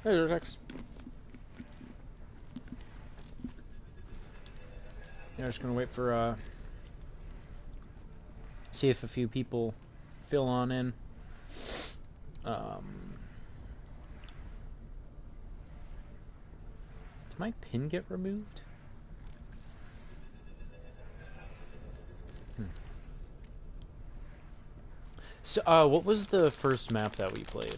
There's our text. Yeah, just gonna wait for see if a few people fill on in. Did my pin get removed? So, what was the first map that we played?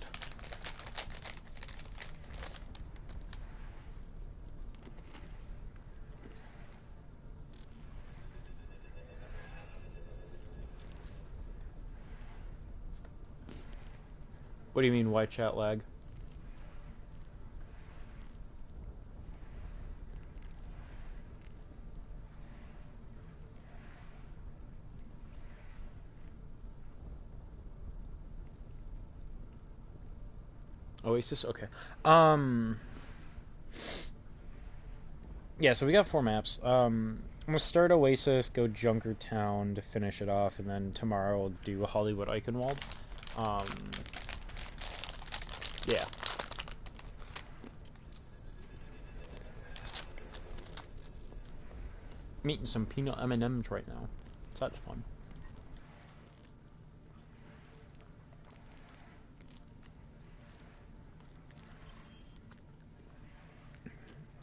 What do you mean, why chat lag? Oasis? Okay. Yeah, so we got 4 maps. I'm gonna start Oasis, go Junkertown to finish it off, and then tomorrow I'll do Hollywood Eichenwald. Yeah. I'm eating some peanut M&Ms right now, so that's fun.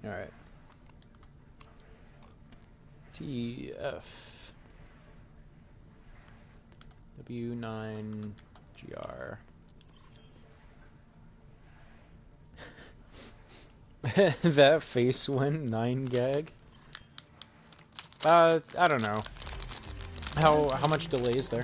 Alright. TF W9GR. That face went 9 gag. I don't know. How much delay is there?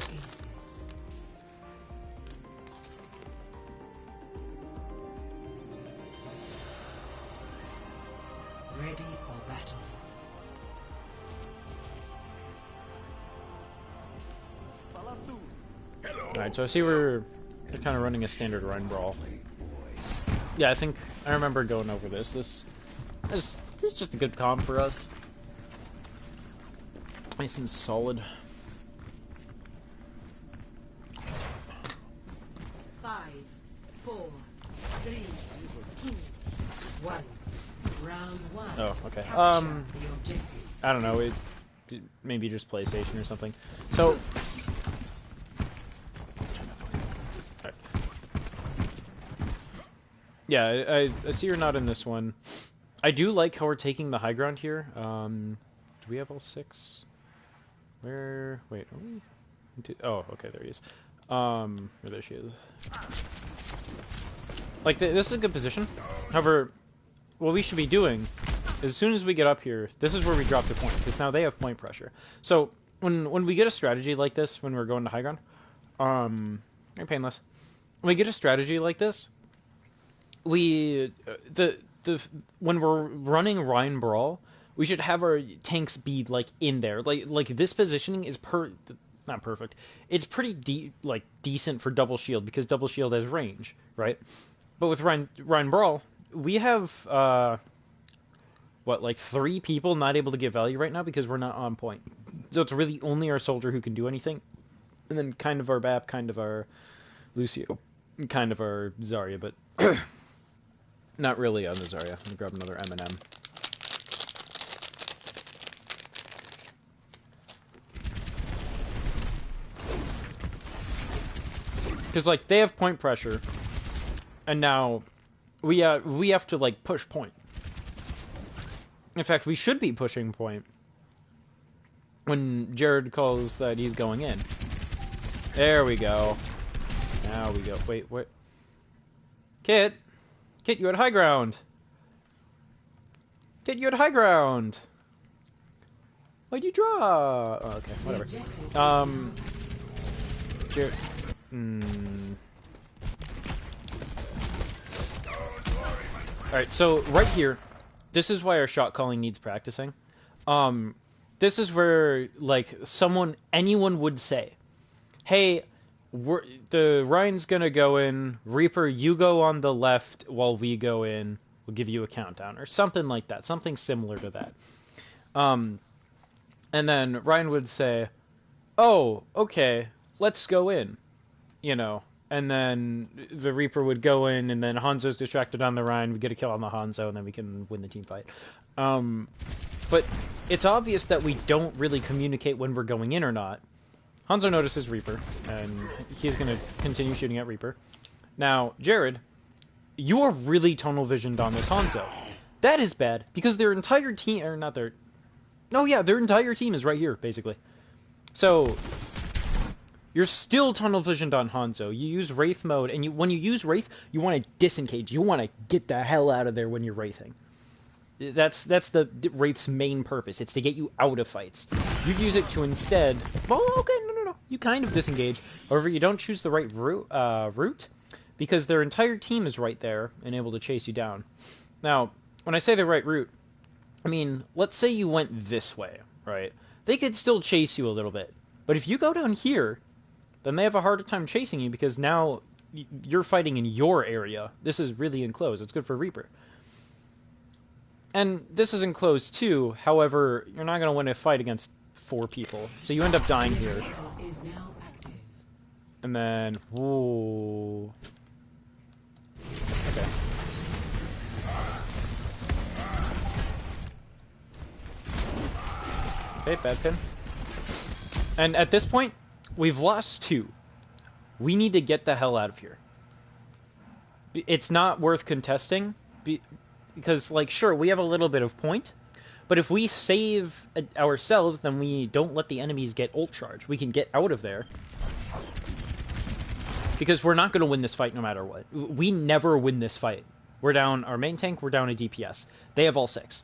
Ready for battle. Alright, so I see we're kind of running a standard Rhine Brawl. Yeah, I remember going over this. This is just a good comp for us. Nice and solid. 5, 4, 3, 2, 1. Round 1. Oh, okay. Capture the objective. I don't know. Maybe just PlayStation or something. So. Right. Yeah, I see you're not in this one. I do like how we're taking the high ground here. Do we have all 6? Where? Wait, are we? Oh, okay, there he is. Or there she is. Like, this is a good position. However, what we should be doing is as soon as we get up here, this is where we drop the point, because now they have point pressure. So, when we get a strategy like this, when we're going to high ground, you're painless. When we get a strategy like this, when we're running Rhine Brawl, we should have our tanks be like in there. Like this positioning is not perfect. It's pretty decent for double shield because double shield has range, right? But with Rhine Brawl, we have like 3 people not able to get value right now because we're not on point. So it's really only our soldier who can do anything, and then kind of our BAP, kind of our Lucio, kind of our Zarya, but not really on the Zarya. I'm gonna grab another M&M. Because, like, they have point pressure, and now we have to, like, push point. In fact, we should be pushing point when Jared calls that he's going in. There we go. Now we go. Wait, what? Kit, you had high ground. Kit, you had high ground. Why'd you draw? Oh, okay, whatever. Jared. Alright, so right here, this is why our shot calling needs practicing. This is where, like, anyone would say, hey, the Ryan's gonna go in, Reaper, you go on the left while we go in, we'll give you a countdown, or something like that, something similar to that. And then Ryan would say, oh, okay, let's go in. You know, and then the Reaper would go in, and then Hanzo's distracted on the Rhine, we get a kill on the Hanzo, and then we can win the team fight. But it's obvious that we don't really communicate when we're going in or not. Hanzo notices Reaper, and he's going to continue shooting at Reaper. Now, Jared, you are really tunnel visioned on this Hanzo. That is bad, because their entire team, or not their... No, yeah, their entire team is right here, basically. So, you're still tunnel visioned on Hanzo. You use Wraith mode, and when you use Wraith, you want to disengage. You want to get the hell out of there when you're Wraithing. That's the Wraith's main purpose. It's to get you out of fights. You use it to instead... Well, okay, no. You kind of disengage. However, you don't choose the right route, because their entire team is right there and able to chase you down. Now, when I say the right route, I mean, let's say you went this way, right? They could still chase you a little bit. But if you go down here, then they have a harder time chasing you, because now you're fighting in your area. This is really enclosed. It's good for Reaper. And this is enclosed too, however, you're not going to win a fight against 4 people. So you end up dying here. And then... Ooh. Okay. Okay, bad pin. And at this point, we've lost 2. We need to get the hell out of here. It's not worth contesting, because, like, sure, we have a little bit of point, but if we save ourselves, then we don't let the enemies get ult charge. We can get out of there. Because we're not going to win this fight no matter what. We never win this fight. We're down our main tank, we're down a DPS. They have all 6.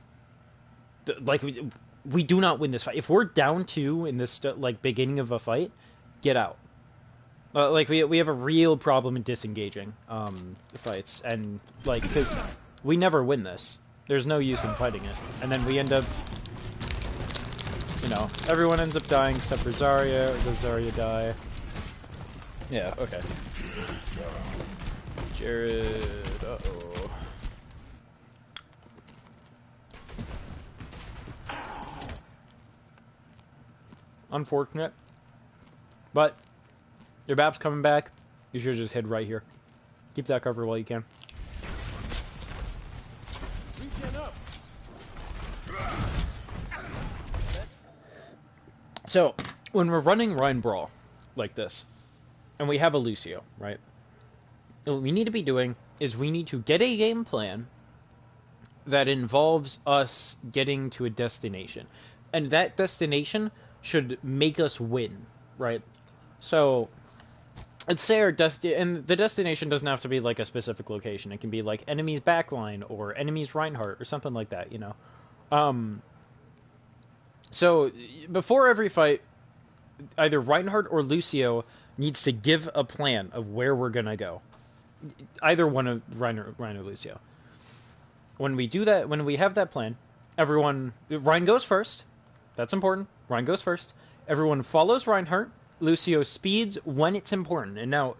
Like, we do not win this fight. If we're down 2 in this, like, beginning of a fight, get out. Like, we have a real problem in disengaging fights. And, like, because we never win this. There's no use in fighting it. And then we end up... You know, everyone ends up dying except for Zarya, or does Zarya die? Yeah, okay. Jared... Uh-oh. Unfortunate. But, your BAP's coming back. You should just hid right here. Keep that cover while you can. So, when we're running Rhine Brawl like this, and we have a Lucio, right? What we need to be doing is we need to get a game plan that involves us getting to a destination. And that destination should make us win, right? So, let's say our and the destination doesn't have to be like a specific location. It can be like enemy's backline or enemy's Reinhardt or something like that, you know? So, before every fight, either Reinhardt or Lucio needs to give a plan of where we're gonna go. Either one of Rein or Lucio. When we do that, when we have that plan, Rein goes first. That's important. Rein goes first. Everyone follows Reinhardt. Lucio speeds when it's important. And now,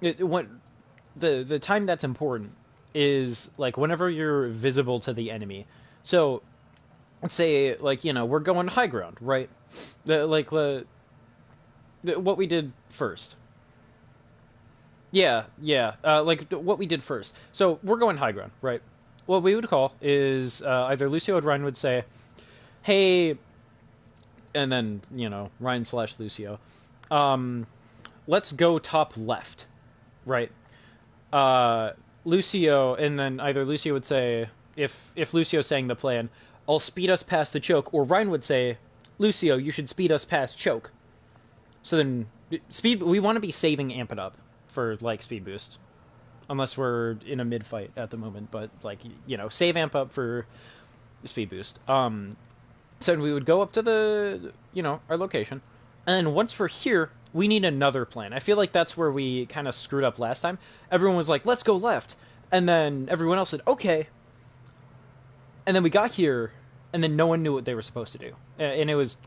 the time that's important is, like, whenever you're visible to the enemy. So, let's say, like, you know, we're going high ground, right? What we did first. Yeah, like, what we did first. So, we're going high ground, right? What we would call is, either Lucio or Ryan would say, hey, and then, you know, Ryan/Lucio, let's go top left, right? Lucio, and then either Lucio would say, if Lucio's saying the plan, I'll speed us past the choke, or Ryan would say, Lucio, you should speed us past choke. So then, we want to be saving Amp It Up for, like, speed boost. Unless we're in a mid-fight at the moment, but, like, you know, save Amp Up for speed boost. So we would go up to the, you know, our location. And then once we're here, we need another plan. I feel like that's where we kind of screwed up last time. Everyone was like, let's go left. And then everyone else said, okay. And then we got here, and then no one knew what they were supposed to do. And it was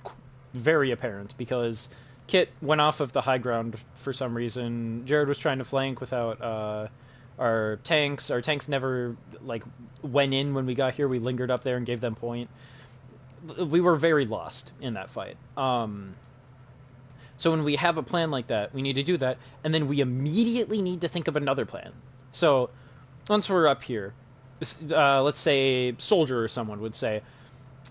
very apparent, because Kit went off of the high ground for some reason. Jared was trying to flank without our tanks. Our tanks never, like, went in when we got here. We lingered up there and gave them point. We were very lost in that fight. So when we have a plan like that, we need to do that, and then we immediately need to think of another plan. So once we're up here, let's say Soldier or someone would say,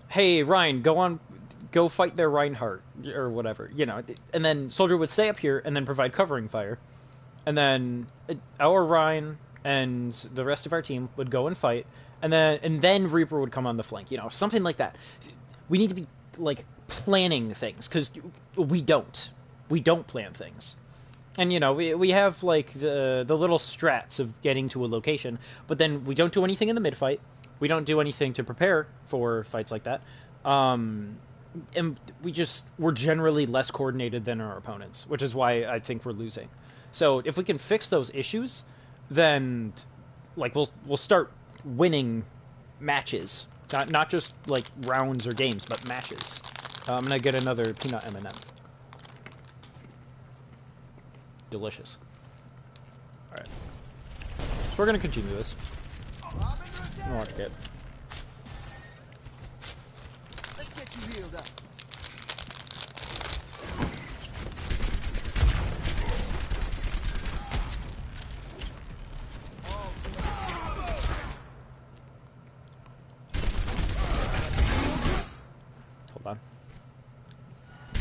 "Hey Ryan, go fight their Reinhardt or whatever," you know, and then Soldier would stay up here and then provide covering fire, and then our Ryan and the rest of our team would go and fight, and then Reaper would come on the flank, you know, something like that. We need to be like planning things because we don't plan things. And you know, we have like the little strats of getting to a location, but then we don't do anything in the mid fight. We don't do anything to prepare for fights like that. And we're generally less coordinated than our opponents, which is why I think we're losing. So if we can fix those issues, then like we'll start winning matches, not just like rounds or games, but matches. I'm gonna get another peanut M&M. Delicious. All right, so we're gonna continue this. Watch it. Let's get you healed up. Hold on.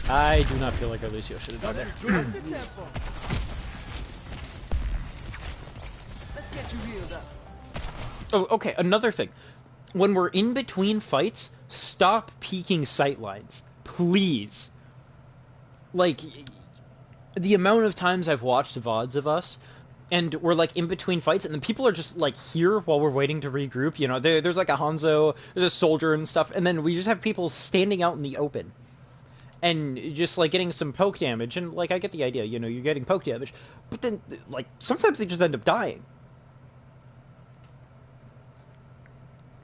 I do not feel like our Lucio should have done it. Let's get you healed up. Oh, okay, another thing. When we're in between fights, stop peeking sightlines. Please. Like, the amount of times I've watched VODs of us, and we're, like, in between fights, and then people are just, like, here while we're waiting to regroup. You know, there's, like, a Hanzo, there's a Soldier and stuff, and then we just have people standing out in the open. And just, like, getting some poke damage, and, like, I get the idea, you know, you're getting poke damage, but then, like, sometimes they just end up dying.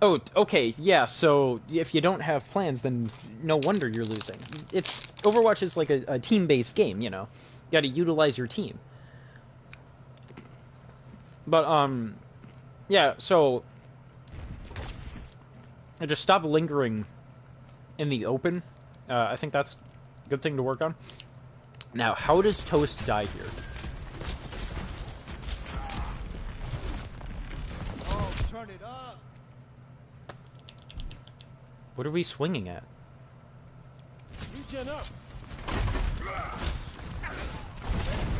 Oh, okay, yeah, so if you don't have plans, then no wonder you're losing. Overwatch is like a team-based game, you know. You gotta utilize your team. But, yeah, so just stop lingering in the open. I think that's a good thing to work on. Now, how does Toast die here? Oh, turn it up. What are we swinging at? Regen up.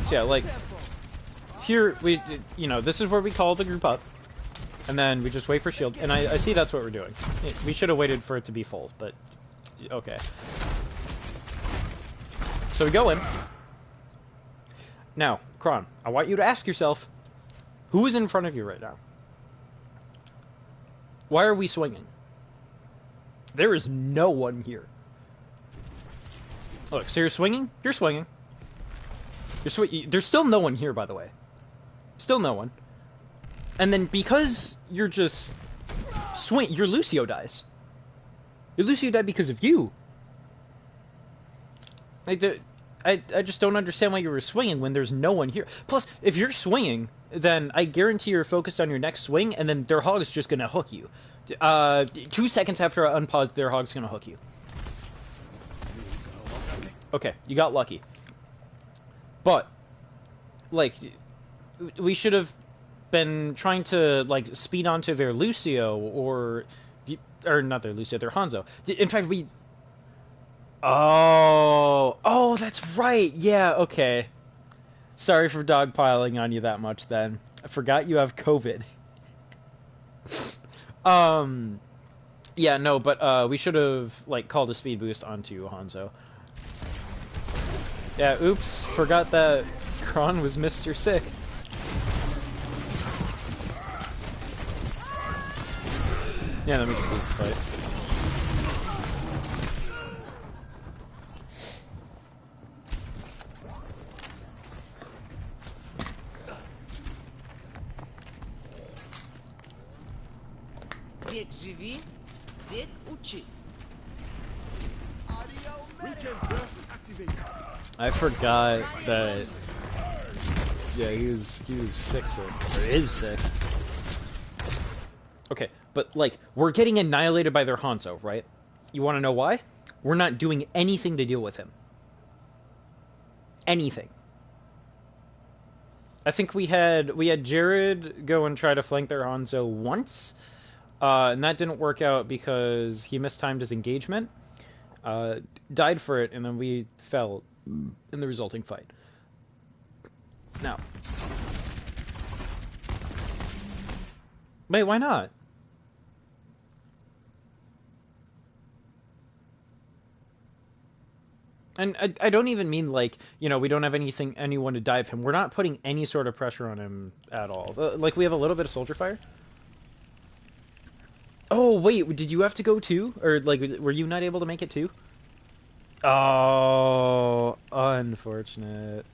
So yeah, like, here, you know, this is where we call the group up, and then we just wait for shield, and I see that's what we're doing. We should have waited for it to be full, but, okay. So we go in. Now, Kron, I want you to ask yourself, who is in front of you right now? Why are we swinging? There is no one here. Look, so you're swinging? You're swinging. There's still no one here, by the way. Still no one. And then because you're just your Lucio dies. Your Lucio died because of you. Like, I just don't understand why you were swinging when there's no one here. Plus, if you're swinging, then I guarantee you're focused on your next swing, and then their hog's just gonna hook you. 2 seconds after I unpause, their hog's gonna hook you. Okay, you got lucky. But, like, we should have been trying to, like, speed onto their Lucio, or not their Lucio, their Hanzo. In fact, Oh, that's right. Yeah, okay. Sorry for dogpiling on you that much then. I forgot you have COVID. Yeah, no, but we should have like called a speed boost onto Hanzo. Yeah, oops, forgot that Kron was Mr. Sick. Yeah, let me just lose the fight. Век живи, век учись. I forgot that. Yeah, he was sick, or is sick. Okay, but like we're getting annihilated by their Hanzo, right? You want to know why? We're not doing anything to deal with him. anything. I think we had Jared go and try to flank their Hanzo once, and that didn't work out because he mistimed his engagement, died for it, and then we fell in the resulting fight. Now, wait, why not? And I don't even mean like, you know, we don't have anyone to dive him. We're not putting any sort of pressure on him at all. Like, we have a little bit of soldier fire. Oh, wait, did you have to go too? Or, like, were you not able to make it too? Oh, unfortunate.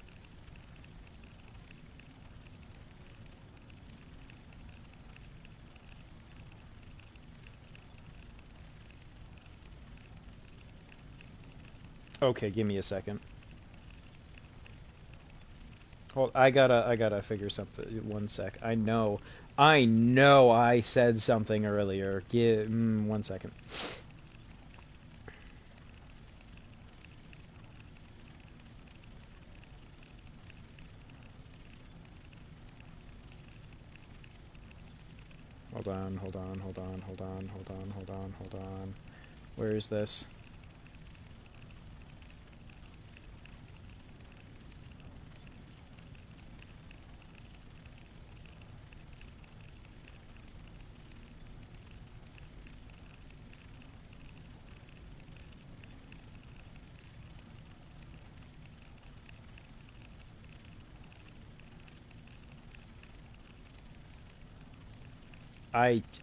Okay, give me a second. Well, I gotta figure something. 1 sec. I know I said something earlier. Give 1 second. Hold on. Where is this?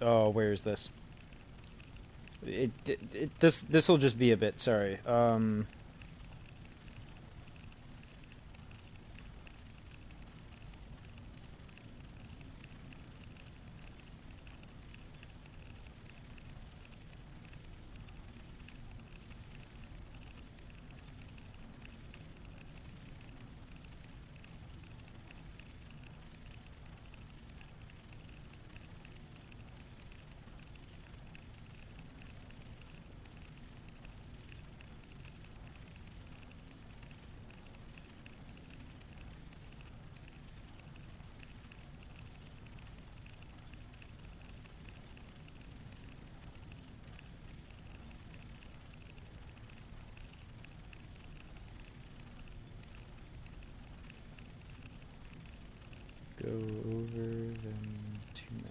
Oh, where is this? This will just be a bit, sorry. Go over them to my...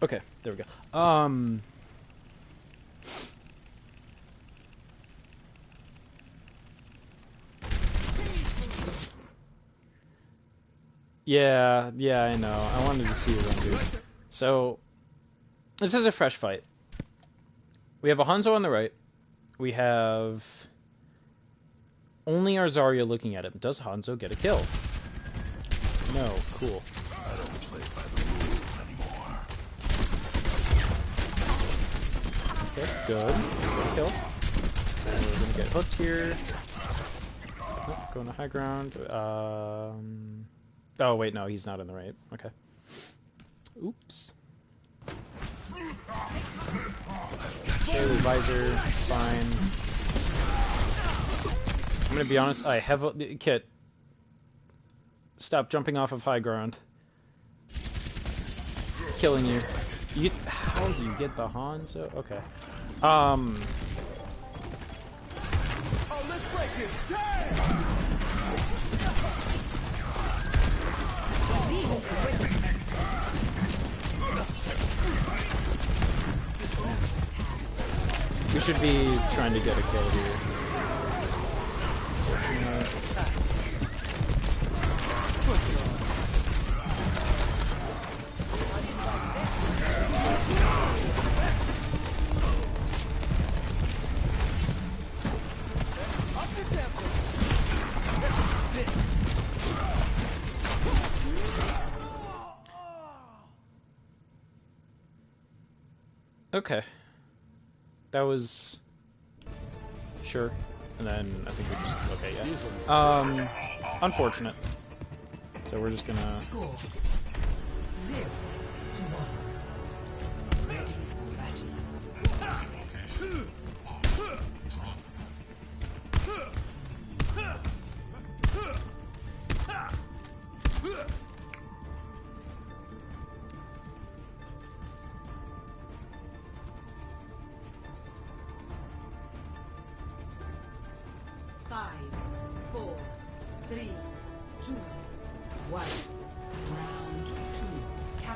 Okay, there we go. Yeah, I know. I wanted to see it on dude. So, this is a fresh fight. We have a Hanzo on the right. We have only our Zarya looking at him. Does Hanzo get a kill? No. Cool. I don't play by the rules anymore. Okay, good. Good kill. And we're gonna get hooked here. Oh, going to high ground. Oh, wait, no, he's not on the right. Okay. Oops. Okay, the visor, it's fine. I'm gonna be honest, I have a... Kit. Stop jumping off of high ground. Killing you. How do you get the Hanzo? Okay. Oh, let's break it. Damn! We should be trying to get a kill here. Okay. That was... Sure. And then I think we just... Okay, yeah. Unfortunate. So we're just gonna... Score 0-1. Ready for battle.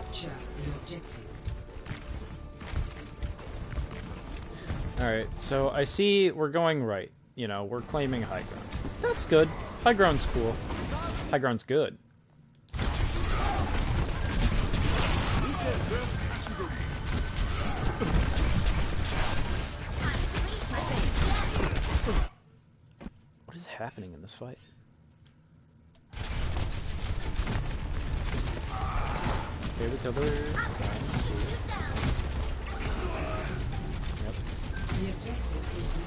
Capture the objective. Alright, so I see we're going right. You know, we're claiming high ground. That's good. High ground's cool. High ground's good. What is happening in this fight? Okay, we cover. Yep. The objective is now.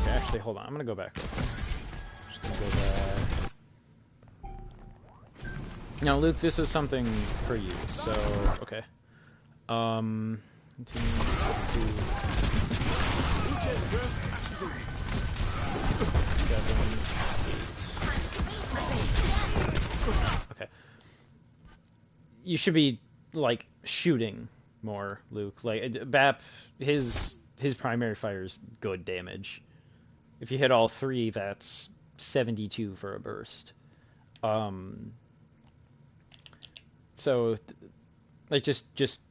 Okay, actually, hold on. I'm gonna go back. Just gonna go back. Now, Luke, this is something for you. So, okay. Continue to 7, 8. Okay. You should be like shooting more, Luke. Like Bap, his primary fire is good damage. If you hit all 3, that's 72 for a burst. So, like, just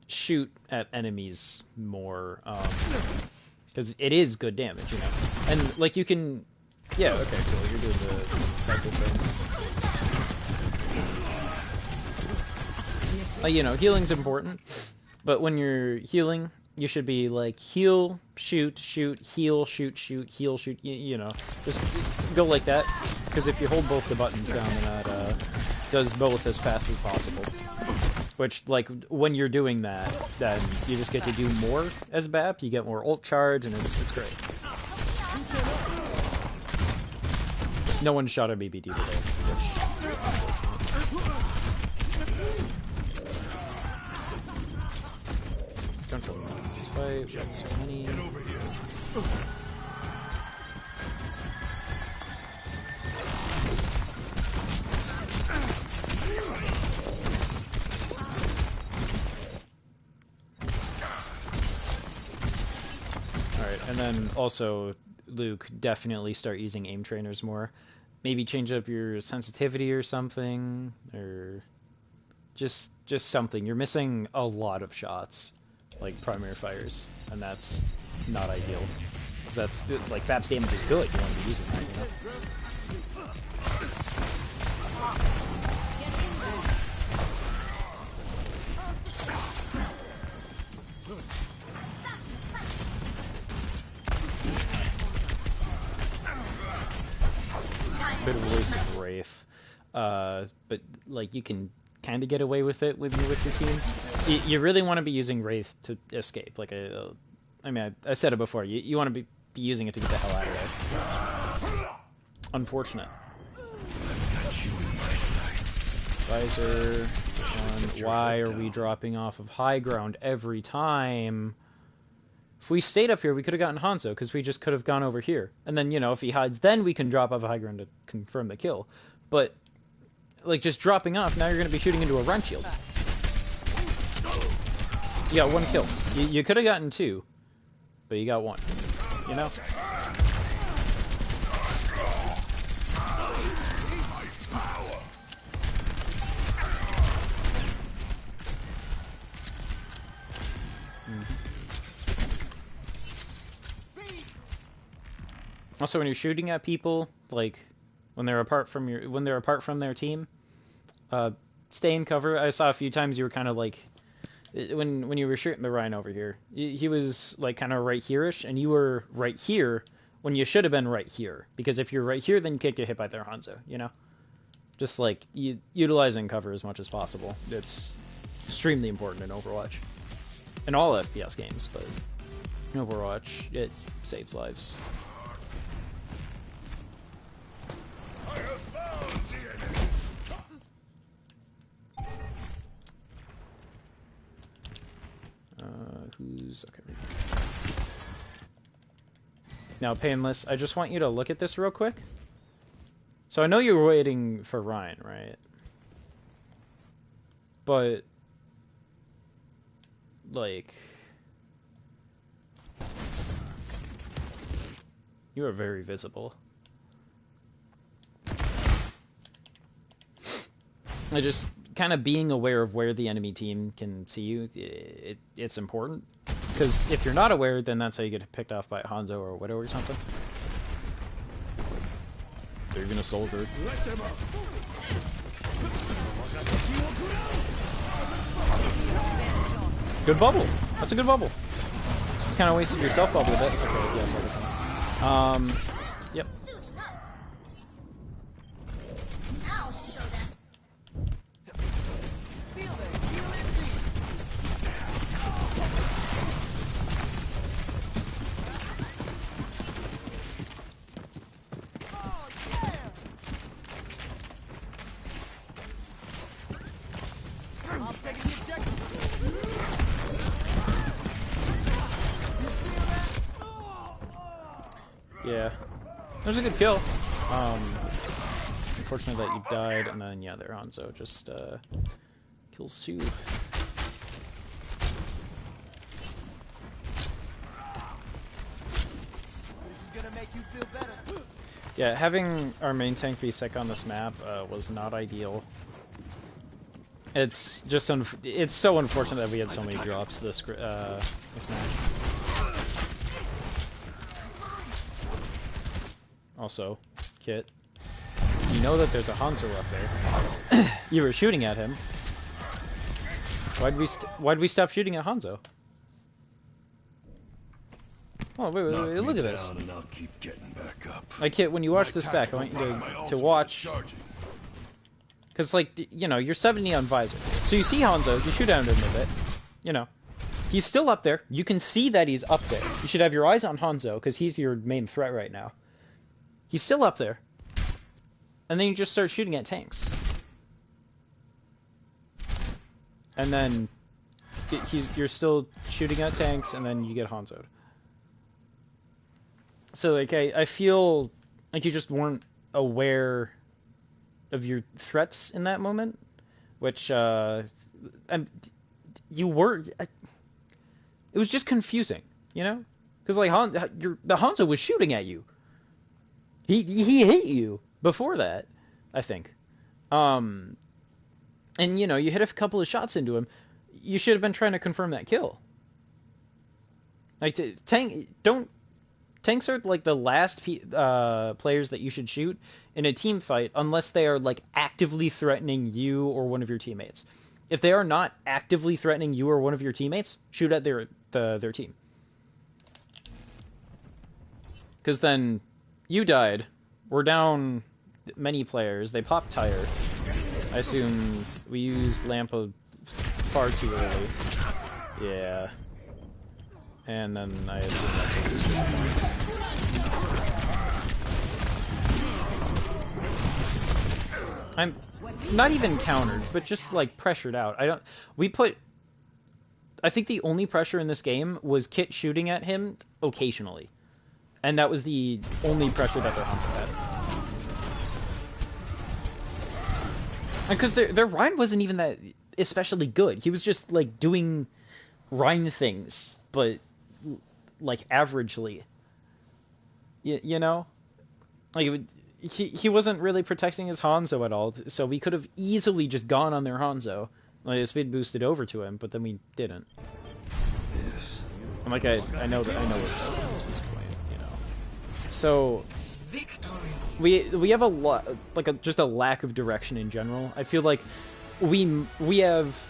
shoot at enemies more, because it is good damage, you know. And like you can, yeah, okay, cool. You're doing the cycle thing. You know, healing's important, but when you're healing, you should be like heal, shoot, shoot, heal, shoot, shoot, heal, shoot. You know, just go like that. Because if you hold both the buttons down, then that does both as fast as possible. Which, like, when you're doing that, then you just get to do more as BAP. You get more ult charge, and it's great. No one shot a BBD today, which don't really want to lose this fight. We got so many. Alright, and then also, Luke, definitely start using aim trainers more. Maybe change up your sensitivity or something, or just something. You're missing a lot of shots, like primary fires, and that's not ideal. Because that's, like, Bap's damage is good, you want to be using that, you know? Bit of a waste of Wraith, but like you can kind of get away with it with your team. You really want to be using Wraith to escape. Like I mean, I said it before. You want to be using it to get the hell out of there. Unfortunate. Visor. Why are we dropping off of high ground every time? If we stayed up here, we could have gotten Hanzo, because we just could have gone over here. And then, you know, if he hides, then we can drop off a high ground to confirm the kill. But, like, just dropping off, now you're going to be shooting into a run shield. You got 1 kill. You could have gotten 2, but you got 1. You know? Also, when you're shooting at people, like when they're apart from their team, stay in cover. I saw a few times you were kind of like when you were shooting the Rhino over here, he was like kind of right here-ish, and you were right here when you should have been right here. Because if you're right here, then you can't get hit by their Hanzo. You know, just like utilizing cover as much as possible. It's extremely important in Overwatch, in all FPS games, but in Overwatch it saves lives. Who's okay? Now, Painless, I just want you to look at this real quick. So I know you were waiting for Ryan, right? But like... You are very visible. I just kind of being aware of where the enemy team can see you, it's important. Because if you're not aware, then that's how you get picked off by Hanzo or Widow or something. They're gonna soldier. Good bubble. That's a good bubble. You kind of wasted your self bubble a bit. Okay, yes, everything. Yep. Yeah, that was a good kill. Unfortunately that you died, and then yeah, there Hanzo just kills 2. This is gonna make you feel better. Yeah, having our main tank be sick on this map was not ideal. It's just it's so unfortunate that we had so many drops this match. Also, Kit, you know that there's a Hanzo up there. You were shooting at him. Why'd we stop shooting at Hanzo? Oh wait, look at this. And I'll keep getting back up. Like Kit, when you watch this back, I want you to watch. Because, like, you know, you're 70 on visor. So you see Hanzo, you shoot at him a bit. You know. He's still up there. You can see that he's up there. You should have your eyes on Hanzo, because he's your main threat right now. He's still up there. And then you just start shooting at tanks. And then you're still shooting at tanks, and then you get Hanzo'd. So, like, I feel like you just weren't aware of your threats in that moment, which and you were. It was just confusing, you know, because like the Hanzo was shooting at you. He hit you before that, I think, and you know you hit a couple of shots into him. You should have been trying to confirm that kill. Like tanks are like the last players that you should shoot in a team fight unless they are like actively threatening you or one of your teammates. If they are not actively threatening you or one of your teammates, shoot at their team. Because then you died. We're down many players. They popped tire. I assume we used Lampa far too early. Yeah. And then I assume that this is just fine. I'm not even countered, but just like pressured out. I think the only pressure in this game was Kit shooting at him occasionally. And that was the only pressure that their Hanzo had. And because their Rhine wasn't even that especially good. He was just like doing Rhine things, but like averagely. You know? Like he wasn't really protecting his Hanzo at all, so we could have easily just gone on their Hanzo. Like speed boosted over to him, but then we didn't. Yes. I'm like I know that at this point, you know. So we have a lot like just a lack of direction in general. I feel like we have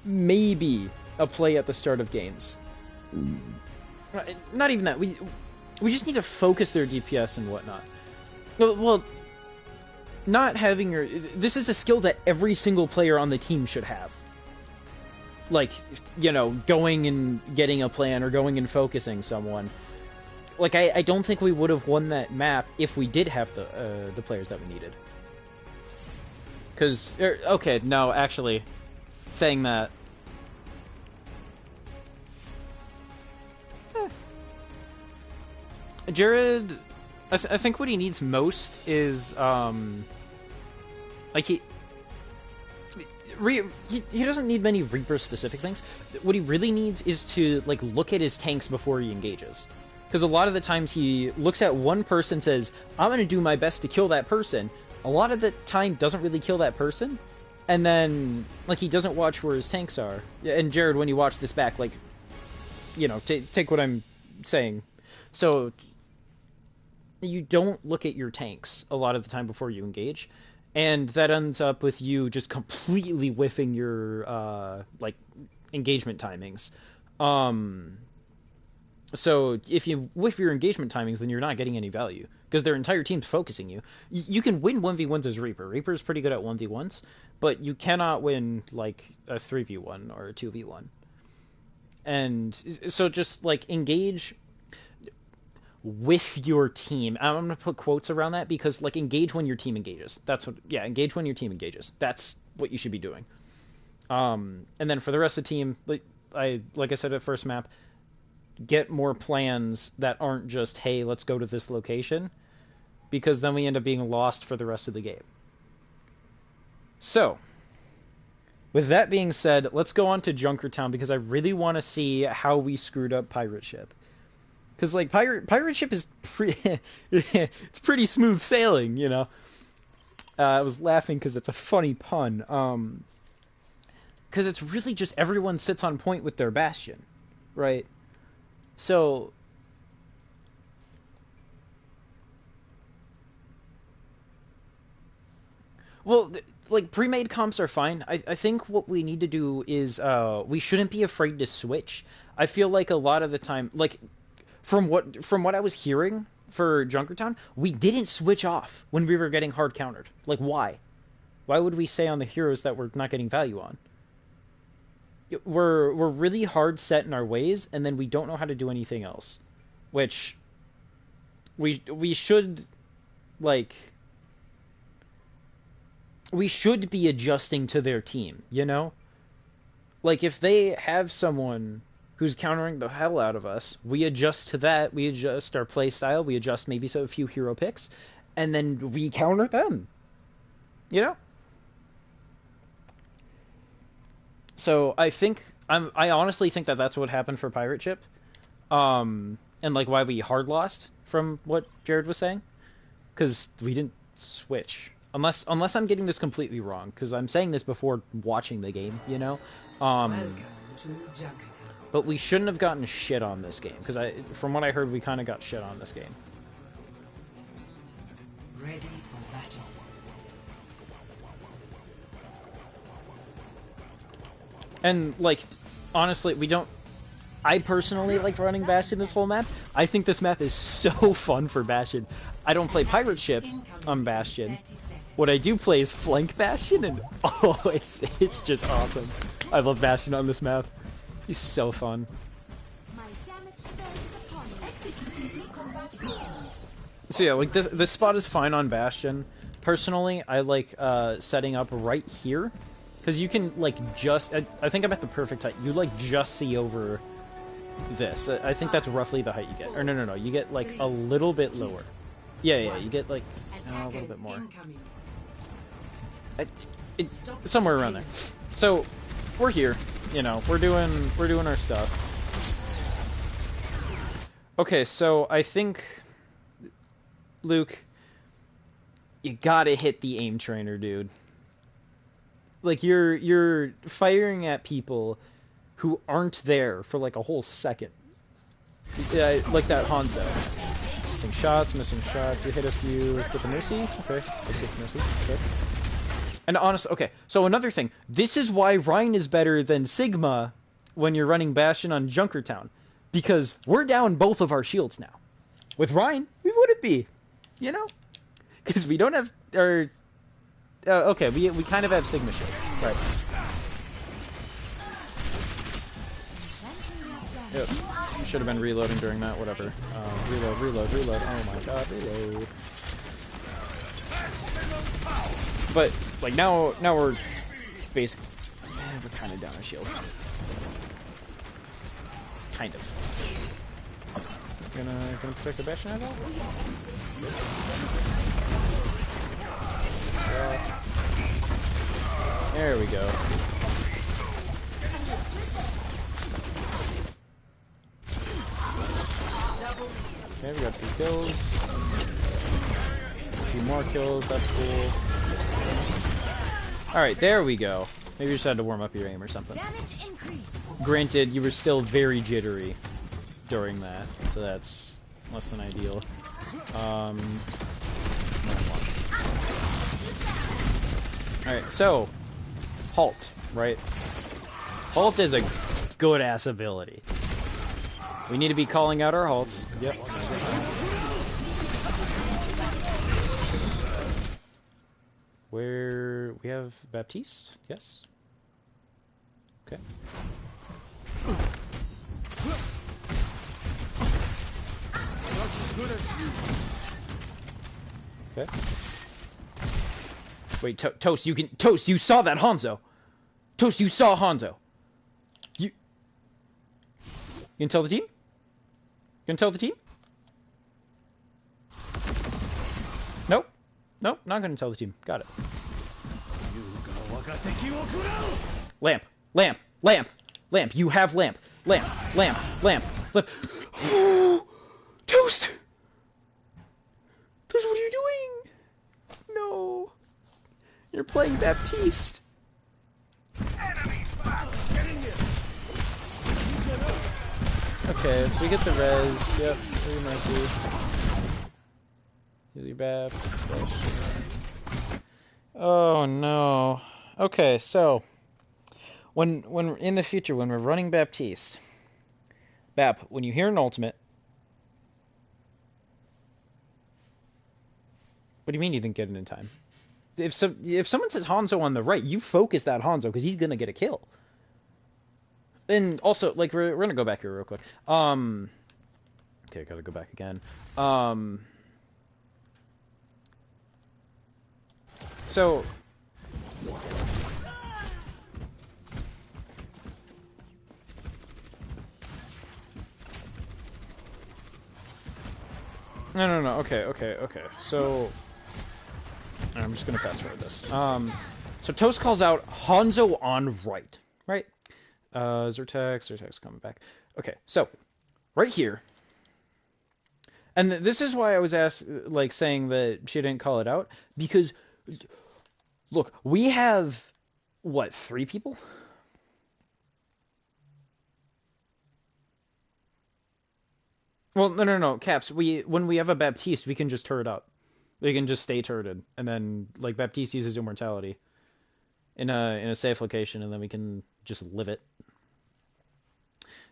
maybe a play at the start of games. Not even that. We just need to focus their DPS and whatnot. Well, not having your... This is a skill that every single player on the team should have. Like, you know, going and getting a plan or going and focusing someone. Like, I don't think we would have won that map if we did have the players that we needed. Because... okay, no, actually, saying that... Jared, I think what he needs most is, like He doesn't need many Reaper specific things. What he really needs is to like look at his tanks before he engages. Because a lot of the times he looks at one person, says, I'm going to do my best to kill that person. A lot of the time doesn't really kill that person. And then, like, he doesn't watch where his tanks are. And Jared, when you watch this back, like, you know, take what I'm saying. So, you don't look at your tanks a lot of the time before you engage. And that ends up with you just completely whiffing your, like, engagement timings. So if you whiff your engagement timings, then you're not getting any value because their entire team's focusing you. You can win 1v1s as Reaper. Reaper's pretty good at 1v1s, but you cannot win like a 3v1 or a 2v1. And so just like engage with your team. I'm going to put quotes around that because like engage when your team engages. That's what, yeah, engage when your team engages. That's what you should be doing. And then for the rest of the team, like I said at first map, get more plans that aren't just, hey, let's go to this location, because then we end up being lost for the rest of the game. So, with that being said, let's go on to Junkertown, because I really want to see how we screwed up Pirate Ship. Because, like, Pirate Ship is it's pretty smooth sailing, you know? I was laughing because it's a funny pun. Because it's really just everyone sits on point with their Bastion, right? So, well, like, pre-made comps are fine. I think what we need to do is, we shouldn't be afraid to switch. I feel like a lot of the time, like, from what I was hearing for Junkertown, we didn't switch off when we were getting hard countered. Like, why? Why would we say on the heroes that we're not getting value on? We're really hard set in our ways, and then we don't know how to do anything else, which we should, like, we should be adjusting to their team, you know? Like, if they have someone who's countering the hell out of us, we adjust to that, we adjust our play style, we adjust maybe a few hero picks, and then we counter them, you know? So I honestly think that that's what happened for Pirate Ship, and like why we hard lost from what Jared was saying, because we didn't switch. Unless I'm getting this completely wrong, because I'm saying this before watching the game, you know. Welcome to Junkertown. But we shouldn't have gotten shit on this game, because from what I heard, we kind of got shit on this game. Ready for battle. And, like, honestly, I personally like running Bastion this whole map. I think this map is so fun for Bastion. I don't play Pirate Ship on Bastion. What I do play is Flank Bastion, and oh, it's just awesome. I love Bastion on this map. He's so fun. So yeah, like this spot is fine on Bastion. Personally, I like setting up right here. Because you can, like, just... I think I'm at the perfect height. You, like, just see over this. I think that's roughly the height you get. Or no. You get, like, a little bit lower. Yeah, you get, like, a little bit more. It's somewhere around there. So, we're here. You know, we're doing our stuff. Okay, so I think... Luke, you gotta hit the aim trainer, dude. Like, you're firing at people who aren't there for, like, a whole second. Like that Hanzo. Missing shots, you hit a few... Get the Mercy? Okay, let's get some Mercy. Sorry. And honestly, okay, so another thing. This is why Ryan is better than Sigma when you're running Bastion on Junkertown. Because we're down both of our shields now. With Ryan, we wouldn't be. You know? Because we don't have... our... okay, we kind of have Sigma shit. Right. Yep. Should have been reloading during that, whatever. Reload. Oh my god, reload. But, like, now we're basically... we're kind of down a shield. Kind of. Gonna protect the Bastion at all? There we go. Okay, we got 3 kills. A few more kills, that's cool. Alright, there we go. Maybe you just had to warm up your aim or something. Granted, you were still very jittery during that, so that's less than ideal. Alright, so, halt, right? Halt is a good-ass ability. We need to be calling out our halts. Yep. Where we have Baptiste? Yes. Okay. Okay. Wait, Toast, you can Toast, you saw that Hanzo. Toast, you saw Hanzo. You can tell the team? You can tell the team? Nope. Nope, not gonna tell the team. Got it. Lamp. Lamp. Lamp. Lamp. You have lamp. Lamp. Lamp. Lamp. Lamp. Toast! Toast, what are you doing? No. You're playing Baptiste. Okay, we get the res. Yep, really mercy. Really bad. Oh no. Okay, so when in the future when we're running Baptiste, Bap, when you hear an ultimate, what do you mean you didn't get it in time? If someone says Hanzo on the right, you focus that Hanzo because he's gonna get a kill. And also, like, we're gonna go back here real quick. Okay, gotta go back again. So no. Okay. So I'm just gonna fast forward this. So Toast calls out Hanzo on right, right? Zertex coming back. Okay, so right here, and this is why I was saying that she didn't call it out, because look, we have what, 3 people? Well, no, Caps. When we have a Baptiste, we can just turret up. We can just stay turreted, and then like Baptiste uses immortality in a safe location, and then we can just live it.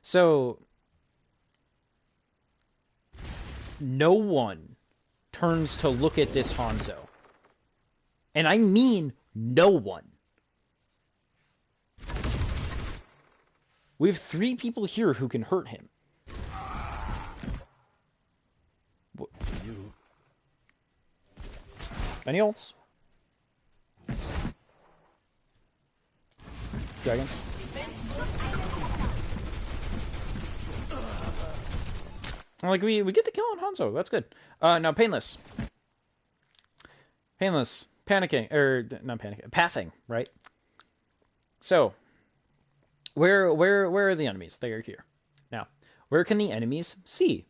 So no one turns to look at this Hanzo, and I mean no one. We have 3 people here who can hurt him. Any ults? Dragons. Like, we get the kill on Hanzo. That's good. Now, Painless. Painless. Panicking. Or, not panicking. Pathing, right? So, where are the enemies? They are here. Now, where can the enemies see?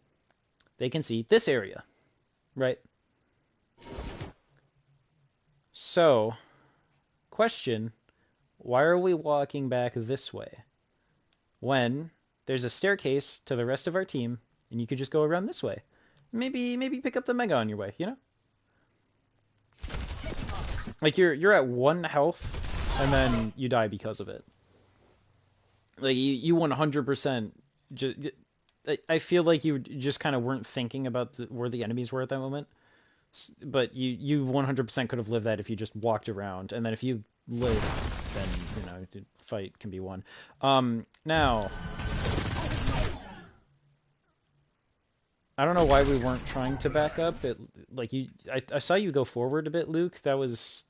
They can see this area, right? So, question, why are we walking back this way when there's a staircase to the rest of our team and you could just go around this way? Maybe pick up the Mega on your way, you know? Like, you're at 1 health and then you die because of it. Like, you 100% just, I feel like you just kind of weren't thinking about where the enemies were at that moment. But you 100% could have lived that if you just walked around, and then if you live, then the fight can be won. Now, I don't know why we weren't trying to back up. I saw you go forward a bit, Luke. That was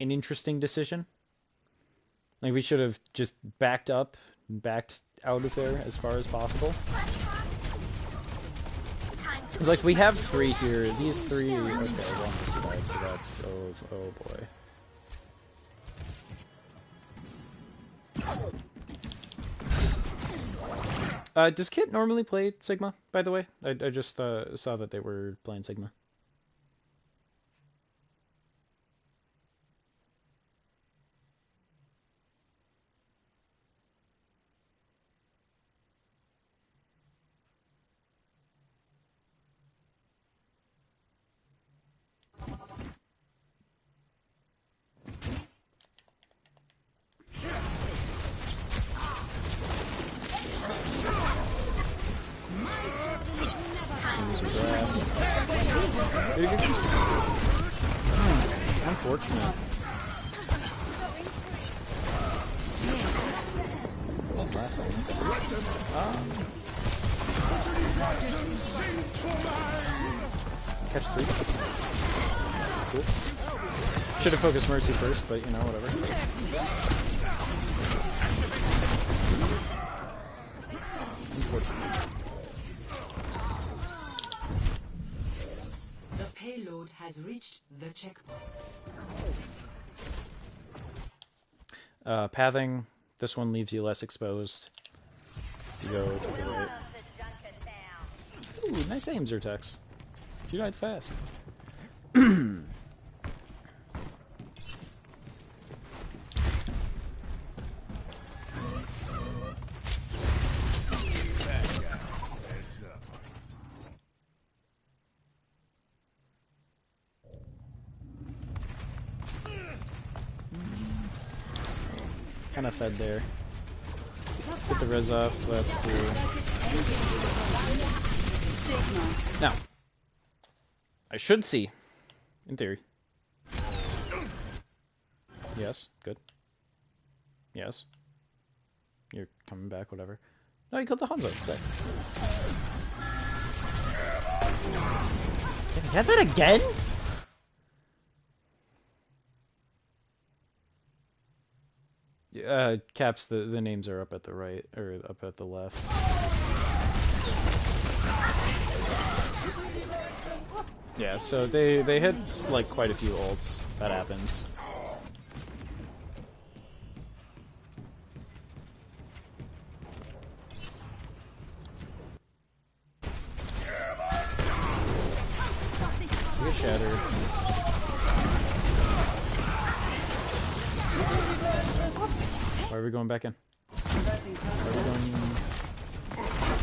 an interesting decision. Like, we should have just backed up, backed out of there as far as possible. It's like, we have 3 here. These 3... Okay, 1 died, so that's... Oh boy. Does Kit normally play Sigma, by the way? I just saw that they were playing Sigma. Unfortunate. Last time. Catch 3. Cool. Should have focused Mercy first, but you know, whatever. Unfortunate. The payload has reached the checkpoint. Pathing. This one leaves you less exposed. You go to the right. Ooh, nice aim, Zertex. You died fast. Kind of fed there. Get the res off, so that's cool. Now, I should see, in theory. Yes, good. Yes. You're coming back, whatever. No, you killed the Hanzo. Sick. Did he have that again? Caps, the names are up at the right, or up at the left. Yeah, so they hit, like, quite a few ults. That happens. You get shattered. Why are we going back in? Why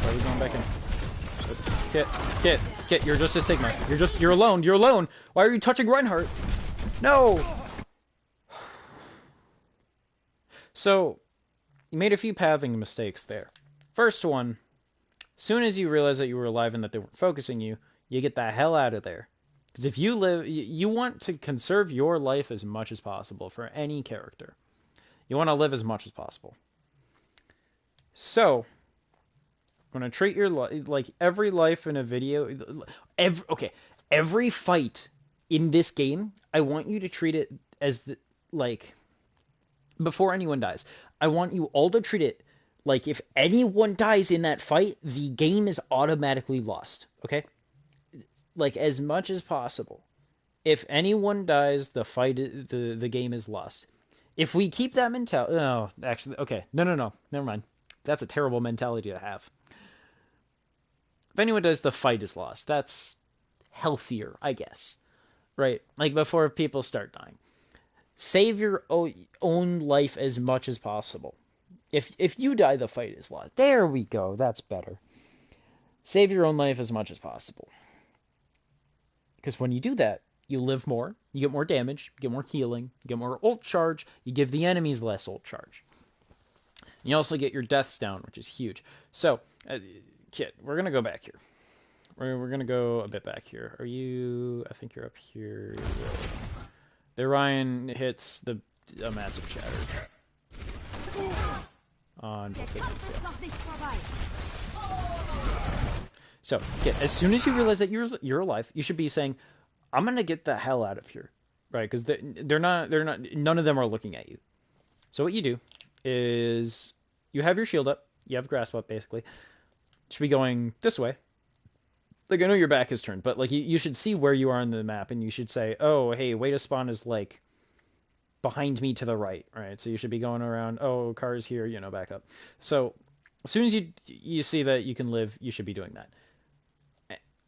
are we going back in? Kit, you're just a Sigma. You're alone. Why are you touching Reinhardt? No! So, you made a few pathing mistakes there. First one, as soon as you realize that you were alive and that they weren't focusing you, you get the hell out of there. Because if you live, you want to conserve your life as much as possible for any character. You want to live as much as possible. So, I'm going to treat your life, like every life in a video, every fight in this game, I want you to treat it as, like, before anyone dies. I want you all to treat it like if anyone dies in that fight, the game is automatically lost, okay? Like, as much as possible. If anyone dies, the game is lost. If we keep that mentality... No, actually, okay. No. Never mind. That's a terrible mentality to have. If anyone dies, the fight is lost. That's healthier, I guess. Right? Like, before people start dying. Save your own life as much as possible. If you die, the fight is lost. There we go. That's better. Save your own life as much as possible. Because when you do that, you live more, you get more damage, you get more healing, you get more ult charge, you give the enemies less ult charge. You also get your deaths down, which is huge. So, Kit, we're going to go back here. We're going to go a bit back here. Are you... I think you're up here. The Orion hits a massive shatter. On both things, yeah. So, Kit, as soon as you realize that you're alive, you should be saying, I'm gonna get the hell out of here, right? Because they're not. None of them are looking at you. So what you do is you have your shield up, you have grasp up, basically. You should be going this way. Like, I know your back is turned, but like you should see where you are on the map, and you should say, oh, hey, way to spawn is like behind me to the right, right? So you should be going around. Oh, car's here, back up. So As soon as you see that you can live, you should be doing that.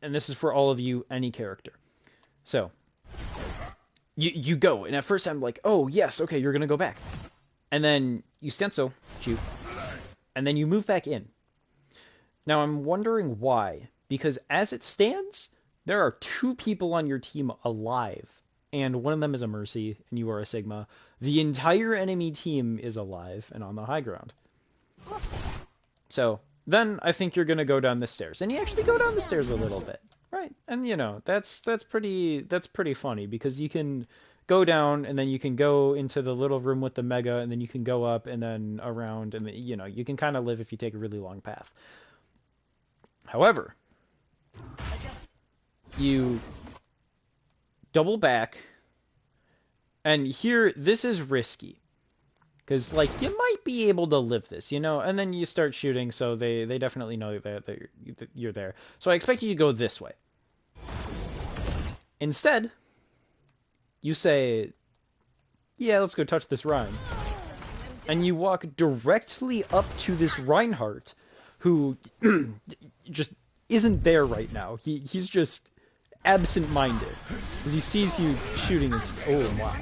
And this is for all of you, any character. So, you go, and at first I'm like, oh, yes, okay, you're going to go back. And then you stencil, shoot, and then you move back in. Now, I'm wondering why. Because as it stands, there are 2 people on your team alive. And one of them is a Mercy, and you are a Sigma. The entire enemy team is alive and on the high ground. So, then I think you're going to go down the stairs. And you actually go down the stairs a little bit. Right? And, you know, that's pretty funny. Because you can go down, and then you can go into the little room with the Mega, and then you can go up, and then around, and, you know, you can kind of live if you take a really long path. However, you double back, and here, this is risky. Because, like, you might be able to live this, you know? And then you start shooting, so they definitely know that you're there. So I expect you to go this way. Instead, you say, yeah, let's go touch this Rhine. And you walk directly up to this Reinhardt, who just isn't there right now. He's just absent-minded. As he sees you shooting, it's... Oh, wow.